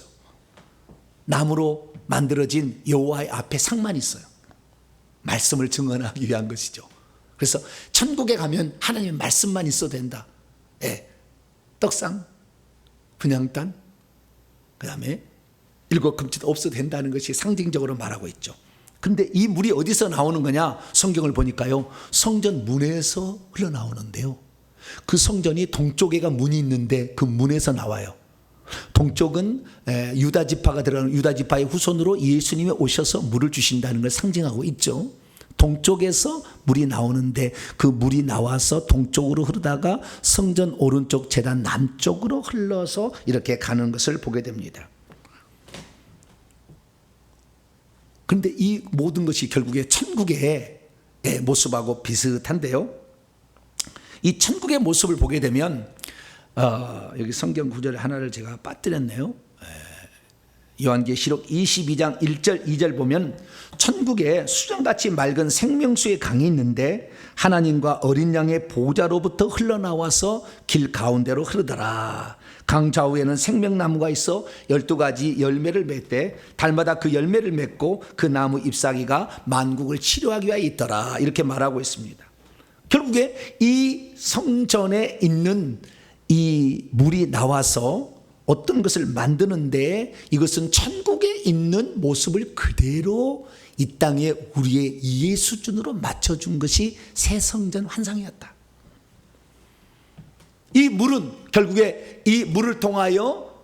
나무로 만들어진 여호와의 앞에 상만 있어요. 말씀을 증언하기 위한 것이죠. 그래서 천국에 가면 하나님의 말씀만 있어도 된다. 떡상, 분향단, 그 다음에 7 금빛 없어도 된다는 것이 상징적으로 말하고 있죠. 그런데 이 물이 어디서 나오는 거냐? 성경을 보니까요, 성전 문에서 흘러나오는데요, 그 성전이 동쪽에가 문이 있는데 그 문에서 나와요. 동쪽은 유다 지파가 들어가는, 유다 지파의 후손으로 예수님이 오셔서 물을 주신다는 걸 상징하고 있죠. 동쪽에서 물이 나오는데, 그 물이 나와서 동쪽으로 흐르다가 성전 오른쪽, 제단 남쪽으로 흘러서 이렇게 가는 것을 보게 됩니다. 그런데 이 모든 것이 결국에 천국의 모습하고 비슷한데요, 이 천국의 모습을 보게 되면, 여기 성경 구절 하나를 제가 빠뜨렸네요. 요한계시록 22장 1절 2절 보면, 천국에 수정같이 맑은 생명수의 강이 있는데 하나님과 어린 양의 보좌로부터 흘러나와서 길 가운데로 흐르더라. 강 좌우에는 생명나무가 있어 12가지 열매를 맺되 달마다 그 열매를 맺고 그 나무 잎사귀가 만국을 치료하기 위하여 있더라. 이렇게 말하고 있습니다. 결국에 이 성전에 있는 이 물이 나와서 어떤 것을 만드는데, 이것은 천국에 있는 모습을 그대로 이 땅에 우리의 이해 수준으로 맞춰준 것이 새 성전 환상이었다. 이 물은 결국에 이 물을 통하여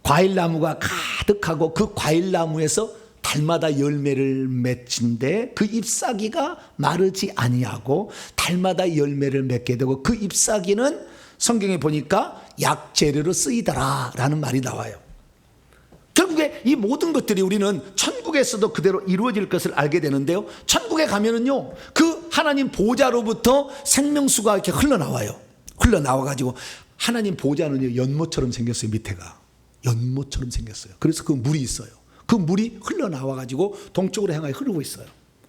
과일나무가 가득하고 그 과일나무에서 달마다 열매를 맺힌데 그 잎사귀가 마르지 아니하고 달마다 열매를 맺게 되고 그 잎사귀는 성경에 보니까 약재료로 쓰이더라라는 말이 나와요. 결국에 이 모든 것들이 우리는 천국에서도 그대로 이루어질 것을 알게 되는데요, 천국에 가면은요 그 하나님 보좌로부터 생명수가 이렇게 흘러나와요. 흘러나와가지고 하나님 보좌는요 연못처럼 생겼어요. 밑에가 연못처럼 생겼어요. 그래서 그 물이 있어요. 그 물이 흘러나와가지고 동쪽으로 향하여 흐르고 있어요.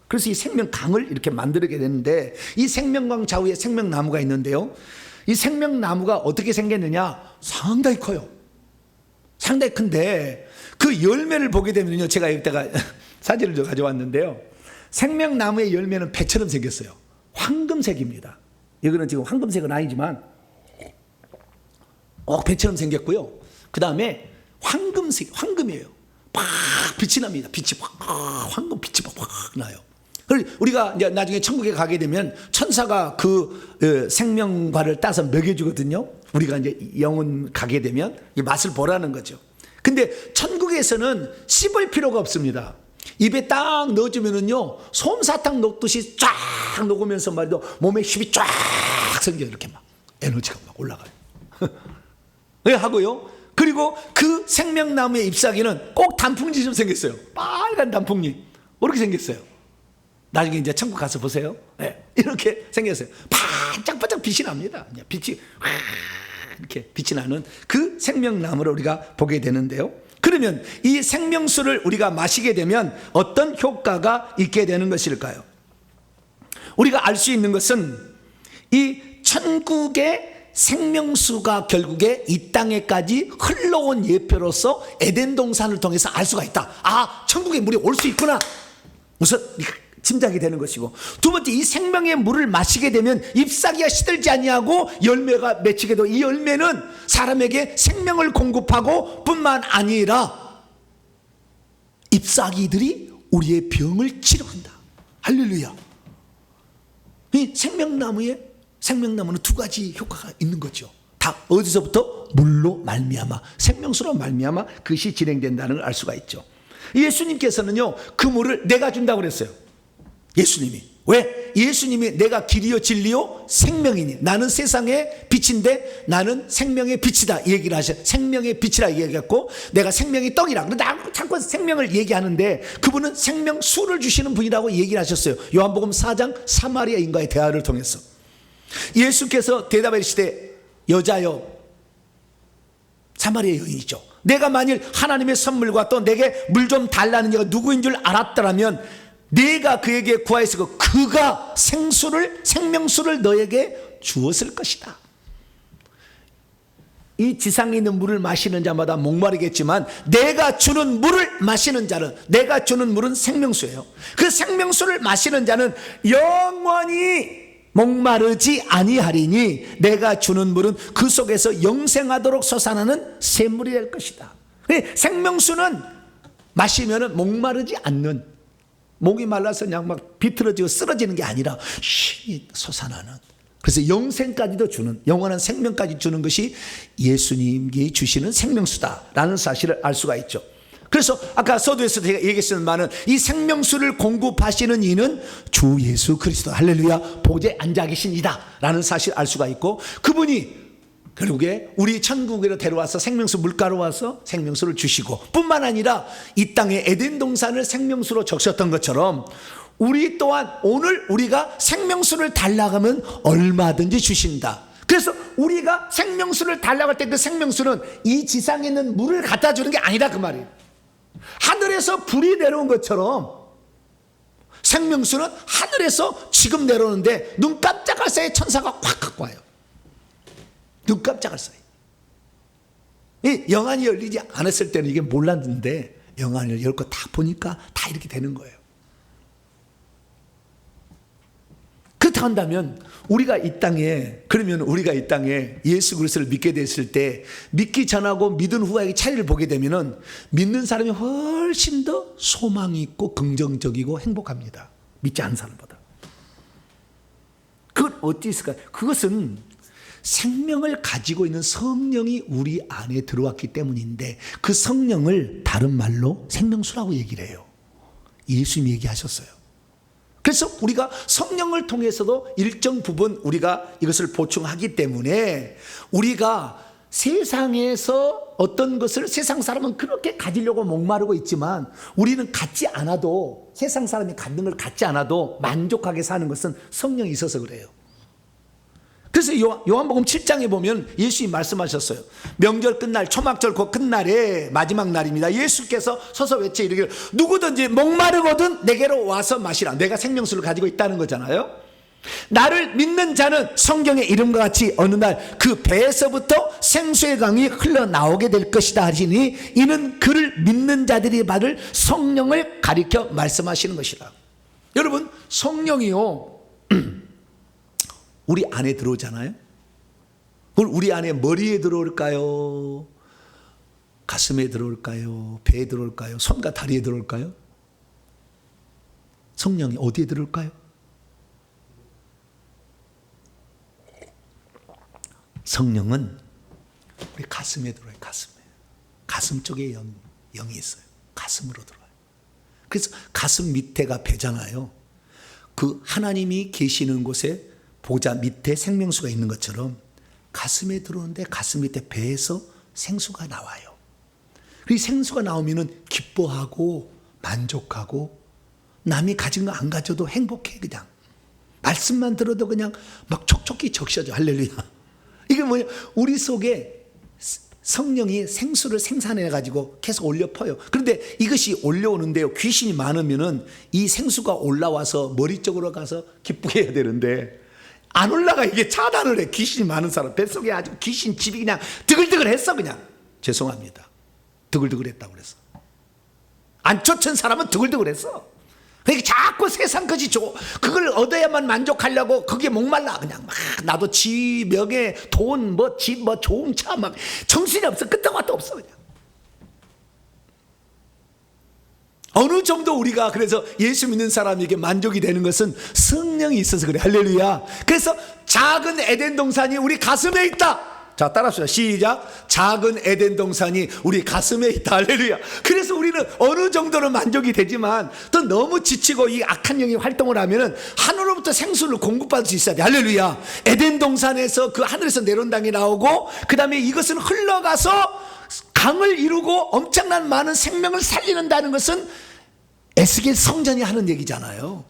그래서 이 생명강을 이렇게 만들게 되는데, 이 생명강 좌우에 생명나무가 있는데요, 이 생명나무가 어떻게 생겼느냐, 상당히 커요. 상당히 큰데 그 열매를 보게 되면요, 제가 여기다가 사진을 좀 가져왔는데요, 생명나무의 열매는 배처럼 생겼어요. 황금색입니다. 이거는 지금 황금색은 아니지만 배처럼 생겼고요. 그 다음에 황금색, 황금이에요. 막 빛이 납니다. 빛이 확, 황금 빛이 확 나요. 우리가 이제 나중에 천국에 가게 되면 천사가 그 생명과를 따서 먹여주거든요. 우리가 이제 영혼 가게 되면 이 맛을 보라는 거죠. 근데 천국에서는 씹을 필요가 없습니다. 입에 딱 넣어주면은요, 솜사탕 녹듯이 쫙 녹으면서 말이죠, 몸에 힘이 쫙 생겨요. 이렇게 막 에너지가 막 올라가요. 왜 하고요? 그리고 그 생명나무의 잎사귀는 꼭 단풍잎처럼 생겼어요. 빨간 단풍잎 이렇게 생겼어요. 나중에 이제 천국 가서 보세요. 네, 이렇게 생겼어요. 반짝반짝 빛이 납니다. 빛이 이렇게 빛이 나는 그 생명나무를 우리가 보게 되는데요, 그러면 이 생명수를 우리가 마시게 되면 어떤 효과가 있게 되는 것일까요? 우리가 알 수 있는 것은 이 천국의 생명수가 결국에 이 땅에까지 흘러온 예표로서 에덴 동산을 통해서 알 수가 있다. 아, 천국에 물이 올 수 있구나. 우선 짐작이 되는 것이고, 두 번째, 이 생명의 물을 마시게 되면 잎사귀가 시들지 아니하고 열매가 맺히게 되고, 이 열매는 사람에게 생명을 공급하고 뿐만 아니라 잎사귀들이 우리의 병을 치료한다. 할렐루야. 이 생명나무는 두 가지 효과가 있는 거죠. 다 어디서부터? 물로 말미암아, 생명수로 말미암아 그것이 진행된다는 걸 알 수가 있죠. 예수님께서는요 그 물을 내가 준다고 그랬어요. 예수님이. 왜? 예수님이 내가 길이요 진리요 생명이니, 나는 세상의 빛인데 나는 생명의 빛이다 이 얘기를 하셔. 생명의 빛이라 얘기했고, 내가 생명의 떡이라. 근데 나 자꾸 생명을 얘기하는데 그분은 생명수를 주시는 분이라고 얘기를 하셨어요. 요한복음 4장 사마리아 인과의 대화를 통해서 예수께서 대답하시되, 여자여, 사마리아 여인이죠, 내가 만일 하나님의 선물과 또 내게 물 좀 달라는 이가 누구인 줄 알았더라면 내가 그에게 구하였고 그가 생명수를 너에게 주었을 것이다. 이 지상에 있는 물을 마시는 자마다 목마르겠지만 내가 주는 물을 마시는 자는, 내가 주는 물은 생명수예요. 그 생명수를 마시는 자는 영원히 목마르지 아니하리니 내가 주는 물은 그 속에서 영생하도록 솟아나는 샘물이 될 것이다. 생명수는 마시면 목마르지 않는, 목이 말라서 그냥 막 비틀어지고 쓰러지는 게 아니라 쉼이 솟아나는, 그래서 영생까지도 주는, 영원한 생명까지 주는 것이 예수님이 주시는 생명수다라는 사실을 알 수가 있죠. 그래서 아까 서두에서 제가 얘기했던 말은, 이 생명수를 공급하시는 이는 주 예수 그리스도, 할렐루야, 보좌에 앉아 계신 이다 라는 사실을 알 수가 있고, 그분이 결국에 우리 천국으로 데려와서 생명수 물가로 와서 생명수를 주시고, 뿐만 아니라 이 땅에 에덴 동산을 생명수로 적셨던 것처럼 우리 또한 오늘 우리가 생명수를 달라고 하면 얼마든지 주신다. 그래서 우리가 생명수를 달라고 할 때 그 생명수는 이 지상에 있는 물을 갖다 주는 게 아니다 그 말이에요. 하늘에서 불이 내려온 것처럼 생명수는 하늘에서 지금 내려오는데 눈 깜짝할 사이에 천사가 확 갖고 와요. 눈 깜짝할 사이. 이 영안이 열리지 않았을 때는 이게 몰랐는데 영안을 열고 다 보니까 다 이렇게 되는 거예요. 그렇다 한다면 우리가 이 땅에, 그러면 우리가 이 땅에 예수 그리스도를 믿게 됐을 때 믿기 전하고 믿은 후의 차이를 보게 되면은 믿는 사람이 훨씬 더 소망이 있고 긍정적이고 행복합니다. 믿지 않은 사람보다. 그건 어찌 있을까요? 그것은 생명을 가지고 있는 성령이 우리 안에 들어왔기 때문인데 그 성령을 다른 말로 생명수라고 얘기를 해요. 예수님이 얘기하셨어요. 그래서 우리가 성령을 통해서도 일정 부분 우리가 이것을 보충하기 때문에 우리가 세상에서 어떤 것을 세상 사람은 그렇게 가지려고 목마르고 있지만 우리는 갖지 않아도 세상 사람이 갖는 걸 갖지 않아도 만족하게 사는 것은 성령이 있어서 그래요. 그래서 요한복음 7장에 보면 예수님이 말씀하셨어요. 명절 끝날 초막절 곧 끝날에 마지막 날입니다. 예수께서 서서 외쳐 이르기를 누구든지 목마르거든 내게로 와서 마시라. 내가 생명수를 가지고 있다는 거잖아요. 나를 믿는 자는 성경의 이름과 같이 어느 날 그 배에서부터 생수의 강이 흘러나오게 될 것이다 하시니 이는 그를 믿는 자들이 받을 성령을 가리켜 말씀하시는 것이라. 여러분 성령이요 우리 안에 들어오잖아요. 우리 안에 머리에 들어올까요? 가슴에 들어올까요? 배에 들어올까요? 손과 다리에 들어올까요? 성령이 어디에 들어올까요? 성령은 우리 가슴에 들어와요. 가슴 쪽에 영이 있어요. 가슴으로 들어와요. 그래서 가슴 밑에가 배잖아요. 그 하나님이 계시는 곳에 보좌 밑에 생명수가 있는 것처럼 가슴에 들어오는데 가슴 밑에 배에서 생수가 나와요. 이 생수가 나오면은 기뻐하고 만족하고 남이 가진 거 안 가져도 행복해. 그냥 말씀만 들어도 그냥 막 촉촉히 적셔져. 할렐루야. 이게 뭐냐? 우리 속에 성령이 생수를 생산해 가지고 계속 올려 퍼요. 그런데 이것이 올려오는데요, 귀신이 많으면은 이 생수가 올라와서 머리 쪽으로 가서 기쁘게 해야 되는데 안 올라가. 이게 차단을 해. 귀신이 많은 사람 뱃속에 아주 귀신 집이 그냥 드글드글했어. 그냥 죄송합니다. 드글드글했다고 그랬어. 안 쫓은 사람은 드글드글했어. 그러니까 자꾸 세상 것이 그걸 얻어야만 만족하려고 거기에 목말라. 그냥 막 나도 지 명예 돈 뭐 집 뭐 좋은 차 막 정신이 없어. 끝도 맛도 없어. 그냥 어느 정도 우리가 그래서 예수 믿는 사람에게 만족이 되는 것은 성령이 있어서 그래. 할렐루야. 그래서 작은 에덴 동산이 우리 가슴에 있다. 자, 따라합시다. 시작. 작은 에덴 동산이 우리 가슴에 있다. 할렐루야. 그래서 우리는 어느 정도는 만족이 되지만 또 너무 지치고 이 악한 영이 활동을 하면은 하늘로부터 생수를 공급받을 수 있어야 돼. 할렐루야. 에덴 동산에서 그 하늘에서 내려온 땅이 나오고 그 다음에 이것은 흘러가서 강을 이루고 엄청난 많은 생명을 살리는다는 것은 에스겔 성전이 하는 얘기잖아요.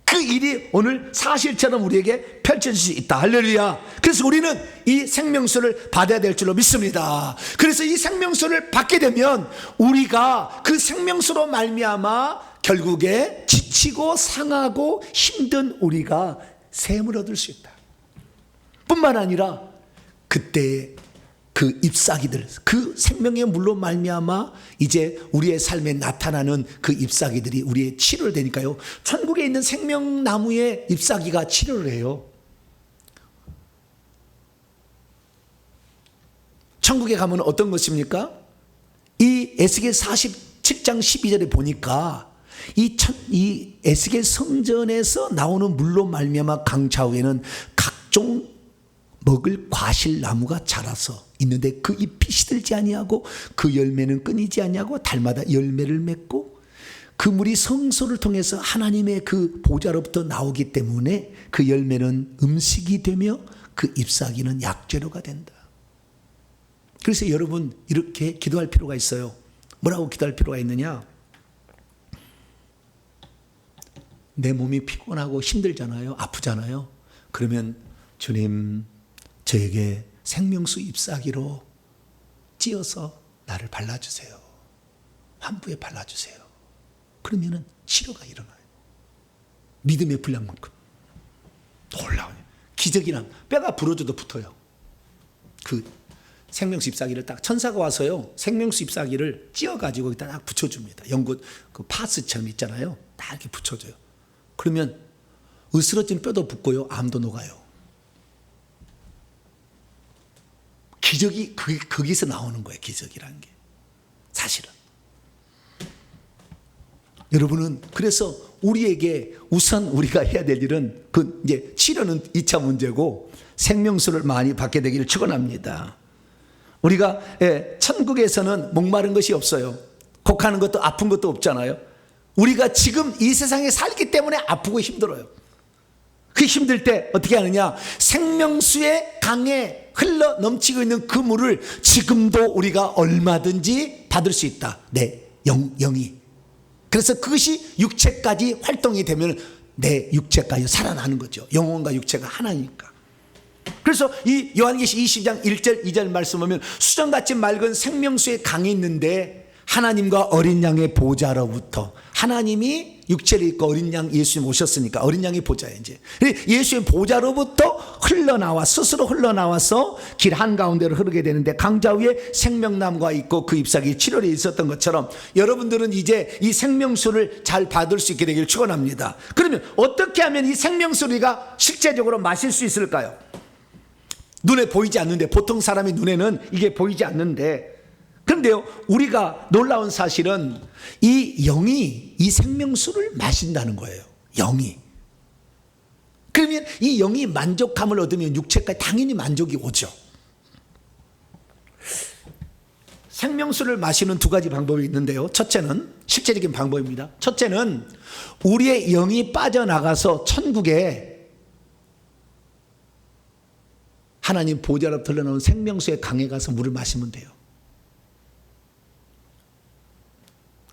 그 일이 오늘 사실처럼 우리에게 펼쳐질 수 있다. 할렐루야. 그래서 우리는 이 생명수를 받아야 될 줄로 믿습니다. 그래서 이 생명수를 받게 되면 우리가 그 생명수로 말미암아 결국에 지치고 상하고 힘든 우리가 샘을 얻을 수 있다. 뿐만 아니라 그때 그 잎사귀들, 그 생명의 물로 말미암아 이제 우리의 삶에 나타나는 그 잎사귀들이 우리의 치료를 되니까요. 천국에 있는 생명나무의 잎사귀가 치료를 해요. 천국에 가면 어떤 것입니까? 이 에스겔 47장 12절에 보니까 이 에스겔 성전에서 나오는 물로 말미암아 강좌우에는 각종 먹을 과실나무가 자라서 있는데 그 잎이 시들지 아니하고 그 열매는 끊이지 아니하고 달마다 열매를 맺고 그 물이 성소를 통해서 하나님의 그 보좌로부터 나오기 때문에 그 열매는 음식이 되며 그 잎사귀는 약재료가 된다. 그래서 여러분 이렇게 기도할 필요가 있어요. 뭐라고 기도할 필요가 있느냐? 내 몸이 피곤하고 힘들잖아요. 아프잖아요. 그러면 주님 저에게 생명수 잎사귀로 찧어서 나를 발라주세요. 환부에 발라주세요. 그러면은 치료가 일어나요. 믿음의 분량만큼. 놀라워요. 기적이란 뼈가 부러져도 붙어요. 그 생명수 잎사귀를 딱 천사가 와서요. 생명수 잎사귀를 찧어가지고 여기다 딱 붙여줍니다. 연구 그 파스처럼 있잖아요. 딱 이렇게 붙여줘요. 그러면 으스러진 뼈도 붙고요. 암도 녹아요. 기적이 거기서 나오는 거예요. 기적이라는 게 사실은 여러분은 그래서 우리에게 우선 우리가 해야 될 일은 그 이제 치료는 2차 문제고 생명수를 많이 받게 되기를 축원합니다. 우리가 천국에서는 목마른 것이 없어요. 곡하는 것도 아픈 것도 없잖아요. 우리가 지금 이 세상에 살기 때문에 아프고 힘들어요. 그 힘들 때 어떻게 하느냐? 생명수의 강에 흘러 넘치고 있는 그 물을 지금도 우리가 얼마든지 받을 수 있다. 내 영이. 그래서 그것이 육체까지 활동이 되면 내 육체까지 살아나는 거죠. 영혼과 육체가 하나니까. 그래서 이 요한계시 20장 1절 2절 말씀 보면 수정같이 맑은 생명수의 강이 있는데 하나님과 어린 양의 보좌로부터, 하나님이 육체를 입고 어린 양 예수님 오셨으니까 어린 양의 보좌에 이제 예수의 보좌로부터 흘러나와 스스로 흘러나와서 길 한가운데로 흐르게 되는데 강자 위에 생명나무가 있고 그 잎사귀에 칠월이 있었던 것처럼 여러분들은 이제 이 생명수를 잘 받을 수 있게 되기를 축원합니다. 그러면 어떻게 하면 이 생명수를 우리가 실제적으로 마실 수 있을까요? 눈에 보이지 않는데, 보통 사람의 눈에는 이게 보이지 않는데, 그런데요, 우리가 놀라운 사실은 이 영이 이 생명수를 마신다는 거예요. 영이. 그러면 이 영이 만족감을 얻으면 육체까지 당연히 만족이 오죠. 생명수를 마시는 두 가지 방법이 있는데요. 첫째는 실제적인 방법입니다. 첫째는 우리의 영이 빠져나가서 천국에 하나님 보좌로부터 흘러나오는 생명수의 강에 가서 물을 마시면 돼요.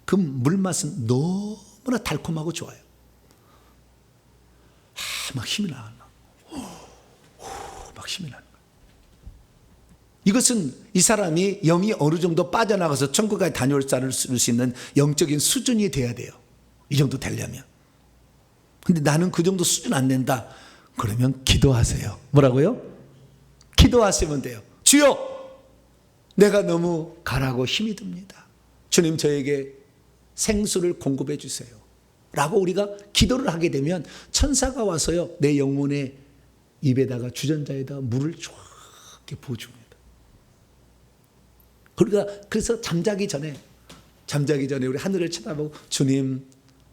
그 물맛은 너무나 달콤하고 좋아요. 막 힘이 나. 막 힘이 나는 거예요. 이것은 이 사람이 영이 어느 정도 빠져나가서 천국까지 다녀올 수 있는 영적인 수준이 돼야 돼요. 이 정도 되려면. 근데 나는 그 정도 수준 안 된다. 그러면 기도하세요. 뭐라고요? 기도하시면 돼요. 주여, 내가 너무 가라고 힘이 듭니다. 주님, 저에게 생수를 공급해 주세요 라고 우리가 기도를 하게 되면 천사가 와서요 내 영혼의 입에다가 주전자에다가 물을 쫙 부어줍니다. 그래서 잠자기 전에 우리 하늘을 쳐다보고 주님,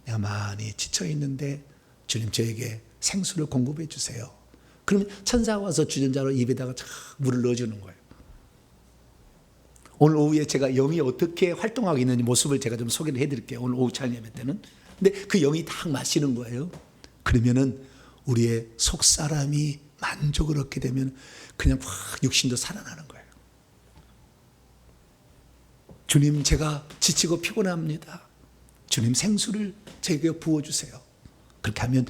내가 많이 지쳐 있는데 주님 저에게 생수를 공급해 주세요. 그러면 천사가 와서 주전자로 입에다가 쫙 물을 넣어주는 거예요. 오늘 오후에 제가 영이 어떻게 활동하고 있는지 모습을 제가 좀 소개를 해드릴게요. 오늘 오후 찬양 예배 때는. 근데 그 영이 딱 마시는 거예요. 그러면은 우리의 속사람이 만족을 얻게 되면 그냥 확 육신도 살아나는 거예요. 주님, 제가 지치고 피곤합니다. 주님, 생수를 제게 부어주세요. 그렇게 하면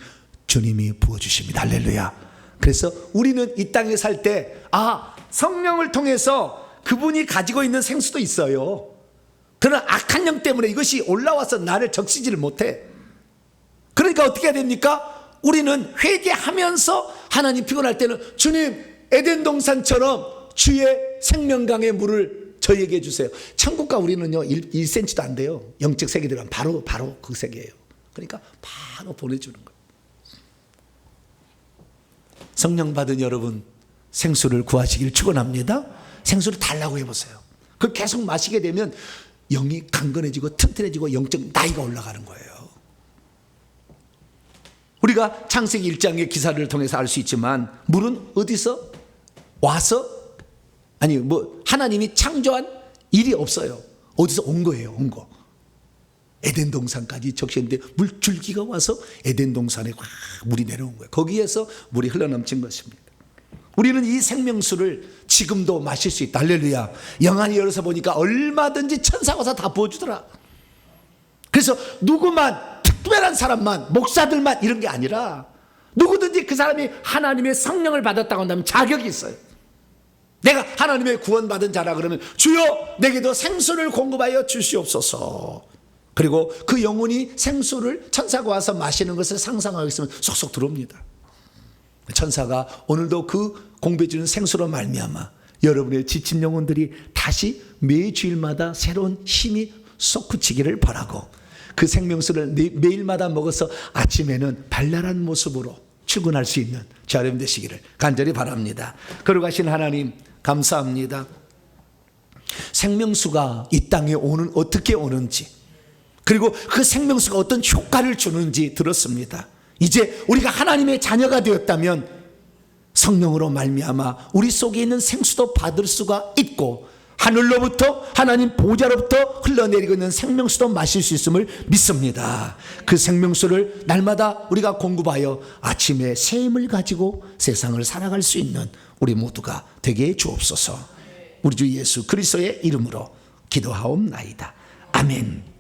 주님이 부어주십니다. 할렐루야. 그래서 우리는 이 땅에 살 때 성령을 통해서 그분이 가지고 있는 생수도 있어요. 그러나 악한 영 때문에 이것이 올라와서 나를 적시지를 못해. 그러니까 어떻게 해야 됩니까? 우리는 회개하면서 하나님 피곤할 때는 주님, 에덴 동산처럼 주의 생명강의 물을 저희에게 주세요. 천국과 우리는요 1cm도 안 돼요. 영적 세계 들어가면 바로 그 세계예요. 그러니까 바로 보내주는 거예요. 성령 받은 여러분, 생수를 구하시길 축원합니다. 생수를 달라고 해보세요. 그걸 계속 마시게 되면 영이 강건해지고 튼튼해지고 영적 나이가 올라가는 거예요. 우리가 창세기 1장의 기사를 통해서 알 수 있지만 물은 어디서 와서 하나님이 창조한 일이 없어요. 어디서 온 거예요. 온 거. 에덴 동산까지 적셨는데 물줄기가 와서 에덴 동산에 물이 내려온 거예요. 거기에서 물이 흘러넘친 것입니다. 우리는 이 생명수를 지금도 마실 수 있다. 할렐루야. 영안이 열어서 보니까 얼마든지 천사가 와서 다 부어주더라. 그래서 누구만, 특별한 사람만, 목사들만 이런 게 아니라 누구든지 그 사람이 하나님의 성령을 받았다고 한다면 자격이 있어요. 내가 하나님의 구원받은 자라 그러면 주여, 내게도 생수를 공급하여 주시옵소서. 그리고 그 영혼이 생수를 천사가 와서 마시는 것을 상상하고 있으면 쏙쏙 들어옵니다. 천사가 오늘도 그 공배주는 생수로 말미암아 여러분의 지친 영혼들이 다시 매주일마다 새로운 힘이 솟구치기를 바라고 그 생명수를 매일마다 먹어서 아침에는 발랄한 모습으로 출근할 수 있는 저 여러분 되시기를 간절히 바랍니다. 거룩하신 하나님, 감사합니다. 생명수가 이 땅에 어떻게 오는지, 그리고 그 생명수가 어떤 효과를 주는지 들었습니다. 이제 우리가 하나님의 자녀가 되었다면 성령으로 말미암아 우리 속에 있는 생수도 받을 수가 있고, 하늘로부터 하나님 보좌로부터 흘러내리고 있는 생명수도 마실 수 있음을 믿습니다. 그 생명수를 날마다 우리가 공급하여 아침에 새 힘을 가지고 세상을 살아갈 수 있는 우리 모두가 되게 해 주옵소서. 우리 주 예수 그리스도의 이름으로 기도하옵나이다. 아멘.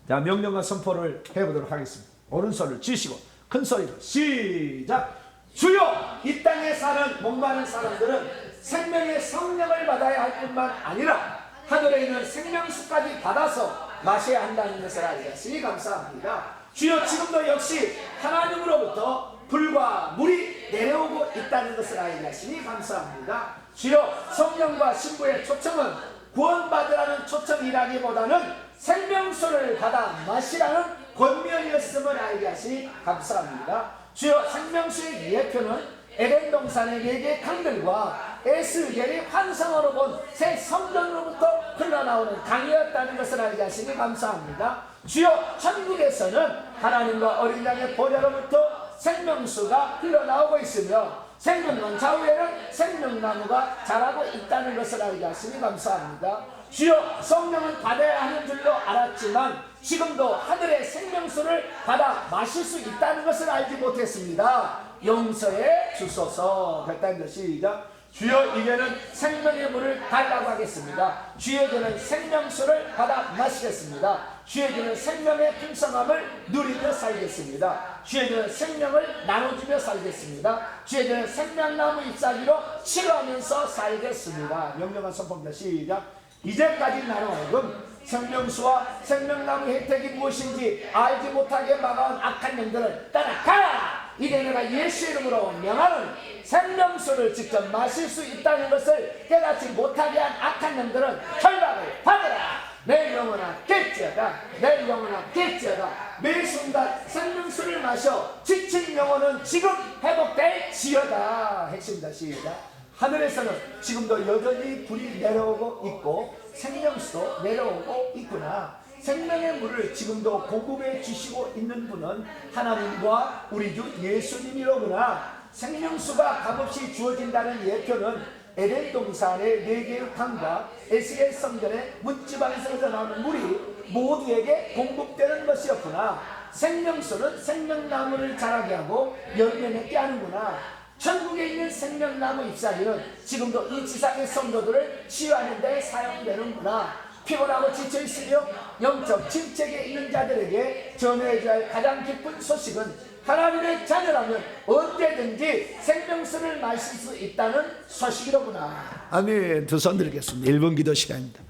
자, 명령과 선포를 해보도록 하겠습니다. 오른손을 쥐시고 큰 소리로 시작. 주여, 이 땅에 사는 목마른 사람들은 생명의 성령을 받아야 할 뿐만 아니라 하늘에 있는 생명수까지 받아서 마셔야 한다는 것을 알겠으니 감사합니다. 주여, 지금도 역시 하나님으로부터 불과 물이 내려오고 있다는 것을 알겠으니 감사합니다. 주여, 성령과 신부의 초청은 구원받으라는 초청이라기보다는 생명수를 받아 마시라는 권면이었음을 알게 하시니 감사합니다. 주여, 생명수의 예표는 에덴 동산의 4개의 강들과 에스겔이 환상으로 본 새 성전으로부터 흘러나오는 강이었다는 것을 알게 하시니 감사합니다. 주여, 천국에서는 하나님과 어린 양의 보좌로부터 생명수가 흘러나오고 있으며 생명원 좌우에는 생명나무가 자라고 있다는 것을 알게 하시니 감사합니다. 주여, 성령은 받아야 하는 줄로 알았지만 지금도 하늘의 생명수를 받아 마실 수 있다는 것을 알지 못했습니다. 용서해 주소서. 됐다는 시작. 주여, 이제는 생명의 물을 달라고 하겠습니다. 주에게는 생명수를 받아 마시겠습니다. 주에게는 생명의 풍성함을 누리며 살겠습니다. 주에게는 생명을 나눠주며 살겠습니다. 주에게는 생명나무 잎사귀로 치료하면서 살겠습니다. 명령한 선포입니다. 시작. 이제까지 나로 하여금 생명수와 생명나무 혜택이 무엇인지 알지 못하게 막아온 악한 영들을 떠나가라! 이제 내가 예수 이름으로 명하는 생명수를 직접 마실 수 있다는 것을 깨닫지 못하게 한 악한 영들은 결박을 받으라! 내 영혼아 깰지어다! 내 영혼아 깰지어다! 매 순간 생명수를 마셔 지친 영혼은 지금 회복될지어다. 핵심이다. 시작. 하늘에서는 지금도 여전히 불이 내려오고 있고 생명수도 내려오고 있구나. 생명의 물을 지금도 공급해 주시고 있는 분은 하나님과 우리 주 예수님이로구나. 생명수가 값없이 주어진다는 예표는 에덴 동산의 4개의 강과 에스겔 성전의 문지방에서 나오는 물이 모두에게 공급되는 것이었구나. 생명수는 생명나무를 자라게 하고 열매 맺게 하는구나. 천국에 있는 생명나무 잎사귀는 지금도 이 지상의 성도들을 치유하는 데 사용되는구나. 피곤하고 지쳐있으며 영적 침체에 있는 자들에게 전해줘야 할 가장 기쁜 소식은 하나님의 자녀라면 언제든지 생명수를 마실 수 있다는 소식이로구나. 아멘. 두 손 들겠습니다. 1번 기도 시간입니다.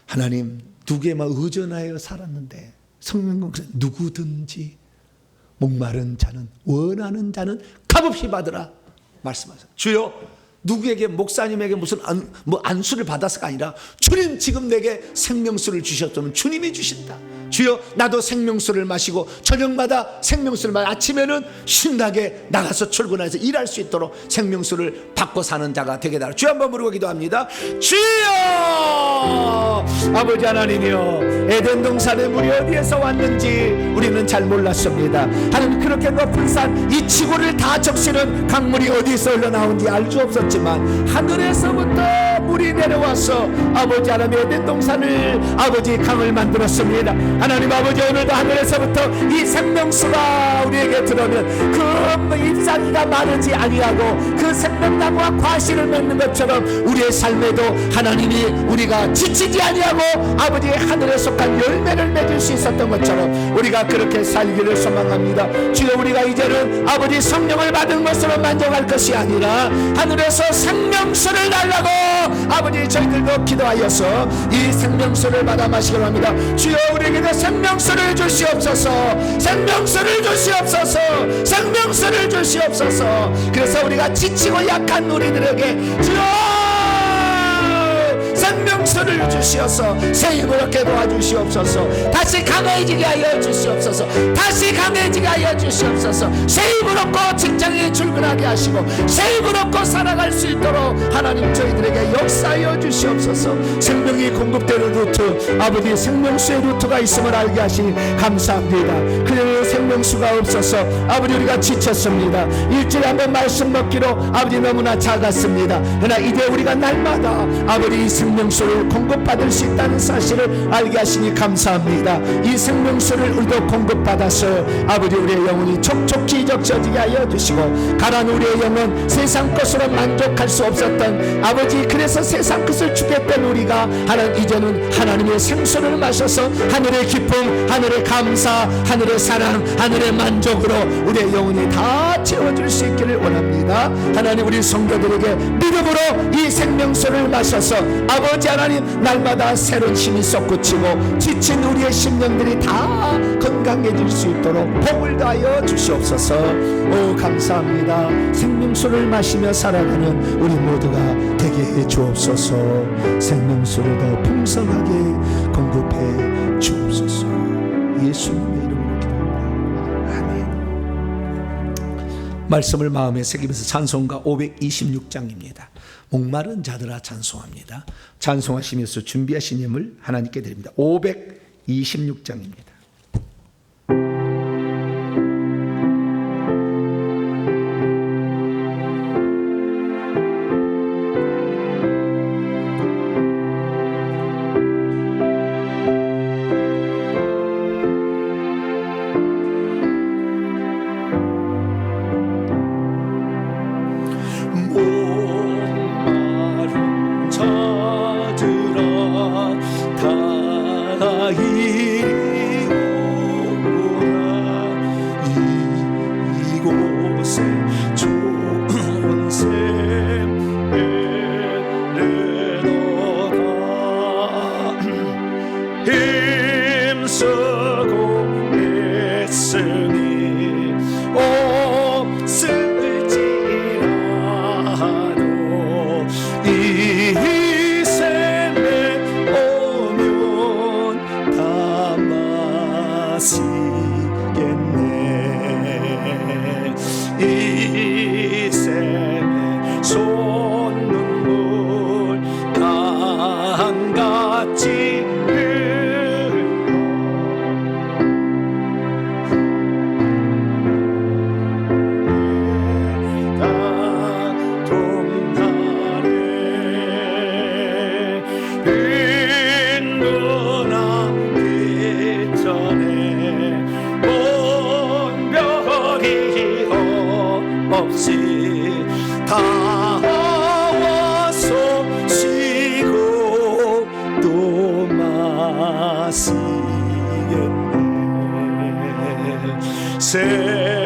하나님, 누구에만 의존하여 살았는데 성령 누구든지 목마른 자는, 원하는 자는 값없이 받으라 말씀하세요. 주여, 누구에게, 목사님에게 무슨 안수를 받아서가 아니라 주님 지금 내게 생명수를 주셨다면 주님이 주신다. 주여, 나도 생명수를 마시고 저녁마다 생명수를 마시고 아침에는 신나게 나가서 출근해서 일할 수 있도록 생명수를 받고 사는 자가 되게 달라. 주여 한번 부르고 기도합니다. 주여, 아버지 하나님이여, 에덴 동산의 물이 어디에서 왔는지 우리는 잘 몰랐습니다. 하나님, 그렇게 높은 산 이 지구를 다 적시는 강물이 어디서 흘러나온지 알 수 없었지만 하늘에서부터 물이 내려와서 아버지 하나님 에덴 동산을 아버지 강을 만들었습니다. 하나님 아버지, 오늘도 하늘에서부터 이 생명수가 우리에게 들어오면 그 잎사귀가 마르지 아니하고 그 생명나무와 과실을 맺는 것처럼 우리의 삶에도 하나님이 우리가 지치지 아니하고 아버지 하늘에 속한 열매를 맺을 수 있었던 것처럼 우리가 그렇게 살기를 소망합니다. 주여, 우리가 이제는 아버지 성령을 받은 것으로 만족할 것이 아니라 하늘에서 생명수를 달라고 아버지 저희들도 기도하여서 이 생명수를 받아 마시기로 합니다. 주여, 우리에게도 생명수를 주시옵소서. 생명수를 주시옵소서. 생명수를 주시옵소서. 그래서 우리가 지치고 약한 우리들에게 주여 생명수를 주시어서 새 힘을 얻게 도와주시옵소서. 다시 강해지게 하여 주시옵소서. 다시 강해지게 하여 주시옵소서. 새 힘을 얻고 직장에 출근하게 하시고 새 힘을 얻고 살아갈 수 있도록 하나님 저희들에게 역사하여 주시옵소서. 생명이 공급되는 루트, 아버지 생명수의 루트가 있음을 알게 하시니 감사합니다. 그래도 생명수가 없어서 아버지 우리가 지쳤습니다. 일주일에 한 번 말씀 먹기로 아버지 너무나 작았습니다. 그러나 이제 우리가 날마다 아버지 이 생명수를 공급받을 수 있다는 사실을 알게 하시니 감사합니다. 이 생명수를 우리도 공급받아서 아버지 우리의 영혼이 촉촉히 적셔지게 하여 주시고 가난 우리의 영혼 세상 것으로 만족할 수 없었던 아버지 그래서 세상 것을 주겠던 우리가 하나님 이제는 하나님의 생수를 마셔서 하늘의 기쁨, 하늘의 감사, 하늘의 사랑, 하늘의 만족으로 우리의 영혼이 다 채워줄 수 있기를 원합니다. 하나님 우리 성도들에게 믿음으로 이 생명수를 마셔서 아버지 하나님 날마다 새로운 힘이 솟구치고 지친 우리의 심령들이 다 건강해질 수 있도록 복을 다하여 주시옵소서. 오 감사합니다. 생명수를 마시며 살아가는 우리 모두가 되게 해 주옵소서. 생명수를 더 풍성하게 공급해 주옵소서. 예수님의 이름으로 기도합니다. 아멘. 말씀을 마음에 새기면서 찬송가 526장입니다. 목마른 자들아 찬송합니다. 찬송하시면서 준비하신 힘을 하나님께 드립니다. 526장입니다.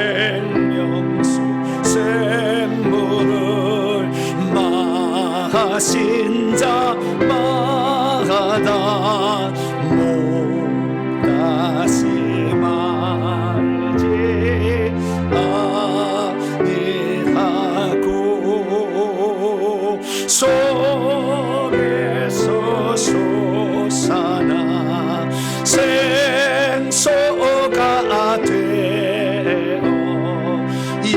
생명수 샘물을 마신 자마다 못 다시 말지 아니하고 속에서 솟아나 생소가 되어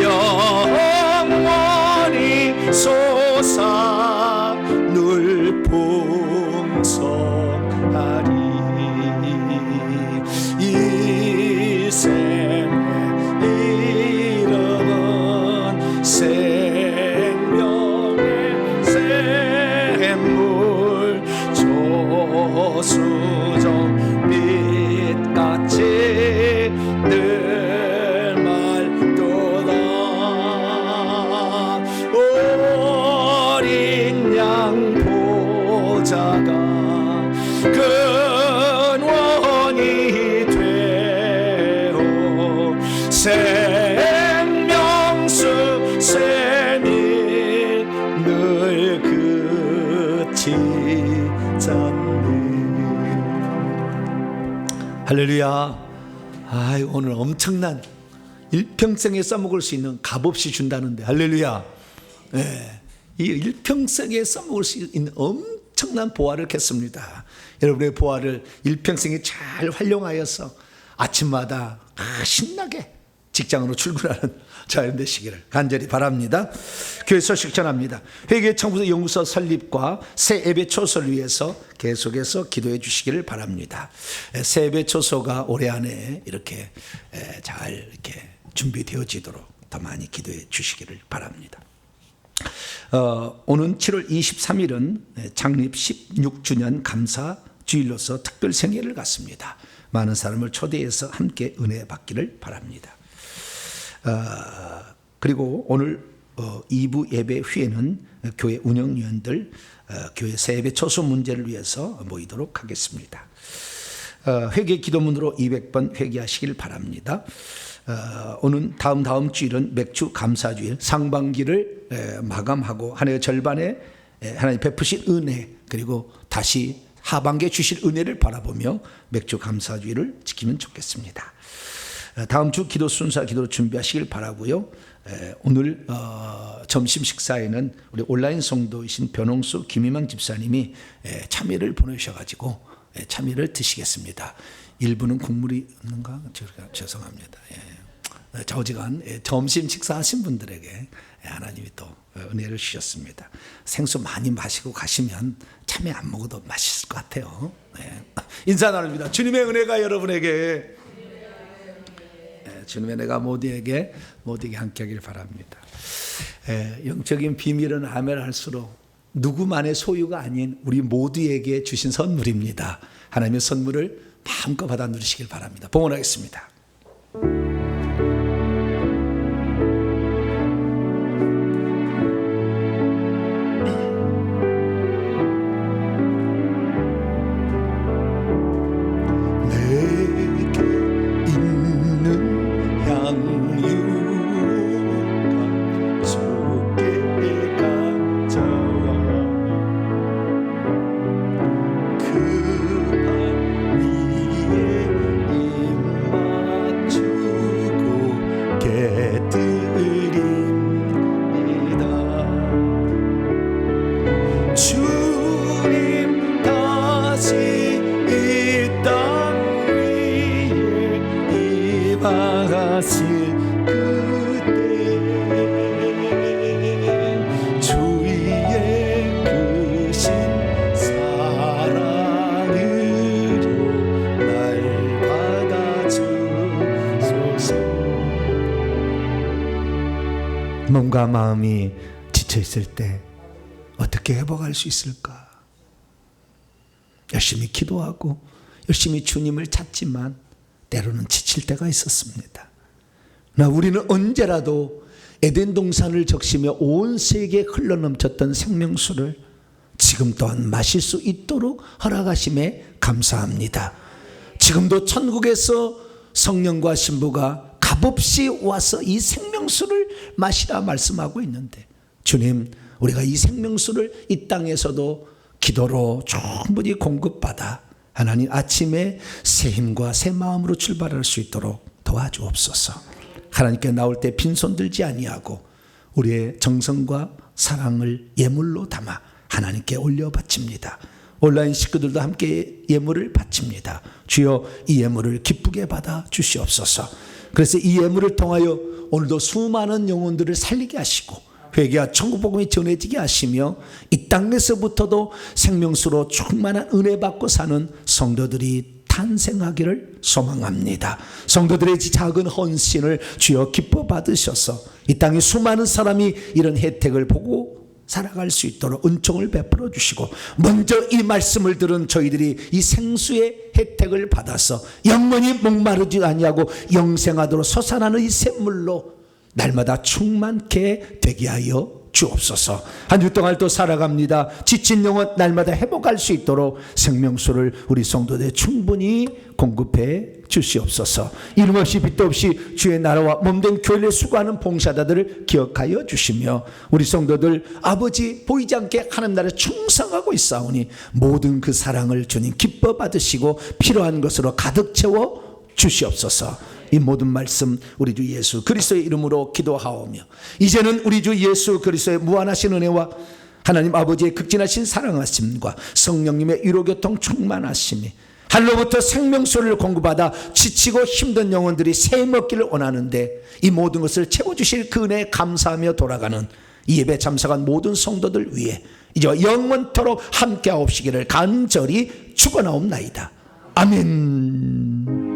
영원히 솟아 늘 풍성하리. 이 샘의 이름은 생명의 샘물 조수정 빛같이 늘 맑도다. 어린 양 보자가 근원이 되어 생명수 샘이 늘 그치지 않네. 할렐루야. 오늘 엄청난 일평생에 써먹을 수 있는 값없이 준다는데 할렐루야. 이 일평생에 써먹을 수 있는 엄청난 보화를 겠습니다. 여러분의 보화를 일평생에 잘 활용하여서 아침마다 신나게 직장으로 출근하는 자 되시기를 간절히 바랍니다. 교회 소식 전합니다. 회개 청구서 연구소 설립과 새 예배 초소를 위해서 계속해서 기도해 주시기를 바랍니다. 새 예배 초소가 올해 안에 이렇게 잘 이렇게 준비되어지도록 더 많이 기도해 주시기를 바랍니다. 오는 7월 23일은 창립 16주년 감사 주일로서 특별 생일을 갖습니다. 많은 사람을 초대해서 함께 은혜 받기를 바랍니다. 그리고 오늘 2부 예배 후에는 교회 운영위원들 교회 새예배 초소 문제를 위해서 모이도록 하겠습니다. 회개 기도문으로 200번 회개하시길 바랍니다. 오는 다음 주일은 맥주 감사주일, 상반기를 마감하고 한 해의 절반에 하나님 베푸신 은혜, 그리고 다시 하반기에 주실 은혜를 바라보며 맥주 감사주일을 지키면 좋겠습니다. 다음 주 기도 순서 기도로 준비하시길 바라고요. 오늘 점심 식사에는 우리 온라인 성도이신 변홍수 김희망 집사님이 참외를 보내주셔가지고 참외를 드시겠습니다. 일부는 국물이 있는가? 죄송합니다. 저지간 점심 식사하신 분들에게 하나님이 또 은혜를 주셨습니다. 생수 많이 마시고 가시면 참외 안 먹어도 맛있을 것 같아요. 인사 나눕니다. 주님의 은혜가 여러분에게, 주님의 은혜가 모두에게 함께하길 바랍니다. 영적인 비밀은 아멘할수록 누구만의 소유가 아닌 우리 모두에게 주신 선물입니다. 하나님의 선물을 마음껏 받아 누리시길 바랍니다. 봉헌하겠습니다. 몸과 마음이 지쳐 있을 때 어떻게 회복할 수 있을까? 열심히 기도하고 열심히 주님을 찾지만 때로는 지칠 때가 있었습니다. 그러나 우리는 언제라도 에덴 동산을 적시며 온 세계에 흘러넘쳤던 생명수를 지금 또한 마실 수 있도록 허락하심에 감사합니다. 지금도 천국에서 성령과 신부가 값없이 와서 이 생명수를 마시라 말씀하고 있는데, 주님, 우리가 이 생명수를 이 땅에서도 기도로 충분히 공급받아 하나님 아침에 새 힘과 새 마음으로 출발할 수 있도록 도와주옵소서. 하나님께 나올 때 빈손 들지 아니하고 우리의 정성과 사랑을 예물로 담아 하나님께 올려 바칩니다. 온라인 식구들도 함께 예물을 바칩니다. 주여, 이 예물을 기쁘게 받아 주시옵소서. 그래서 이 예물을 통하여 오늘도 수많은 영혼들을 살리게 하시고 회개와 천국복음이 전해지게 하시며 이 땅에서부터도 생명수로 충만한 은혜 받고 사는 성도들이 탄생하기를 소망합니다. 성도들의 작은 헌신을 주여 기뻐 받으셔서 이 땅에 수많은 사람이 이런 혜택을 보고 살아갈 수 있도록 은총을 베풀어 주시고, 먼저 이 말씀을 들은 저희들이 이 생수의 혜택을 받아서 영원히 목마르지 아니하고 영생하도록 솟아나는 이 샘물로 날마다 충만케 되게 하여 주옵소서. 한 주 동안 또 살아갑니다. 지친 영혼 날마다 회복할 수 있도록 생명수를 우리 성도들에 충분히 공급해 주시옵소서. 이름 없이 빚도 없이 주의 나라와 몸된 교회를 수고하는 봉사자들을 기억하여 주시며, 우리 성도들 아버지 보이지 않게 하나님 나라에 충성하고 있사오니 모든 그 사랑을 주님 기뻐 받으시고 필요한 것으로 가득 채워 주시옵소서. 이 모든 말씀 우리 주 예수 그리스도의 이름으로 기도하오며, 이제는 우리 주 예수 그리스도의 무한하신 은혜와 하나님 아버지의 극진하신 사랑하심과 성령님의 위로교통 충만하심이 하늘로부터 생명수를 공급받아 지치고 힘든 영혼들이 새 먹기를 원하는데 이 모든 것을 채워주실 그 은혜에 감사하며 돌아가는 이 예배 참석한 모든 성도들 위해 이제 영원토록 함께하옵시기를 간절히 축원하옵나이다. 아멘.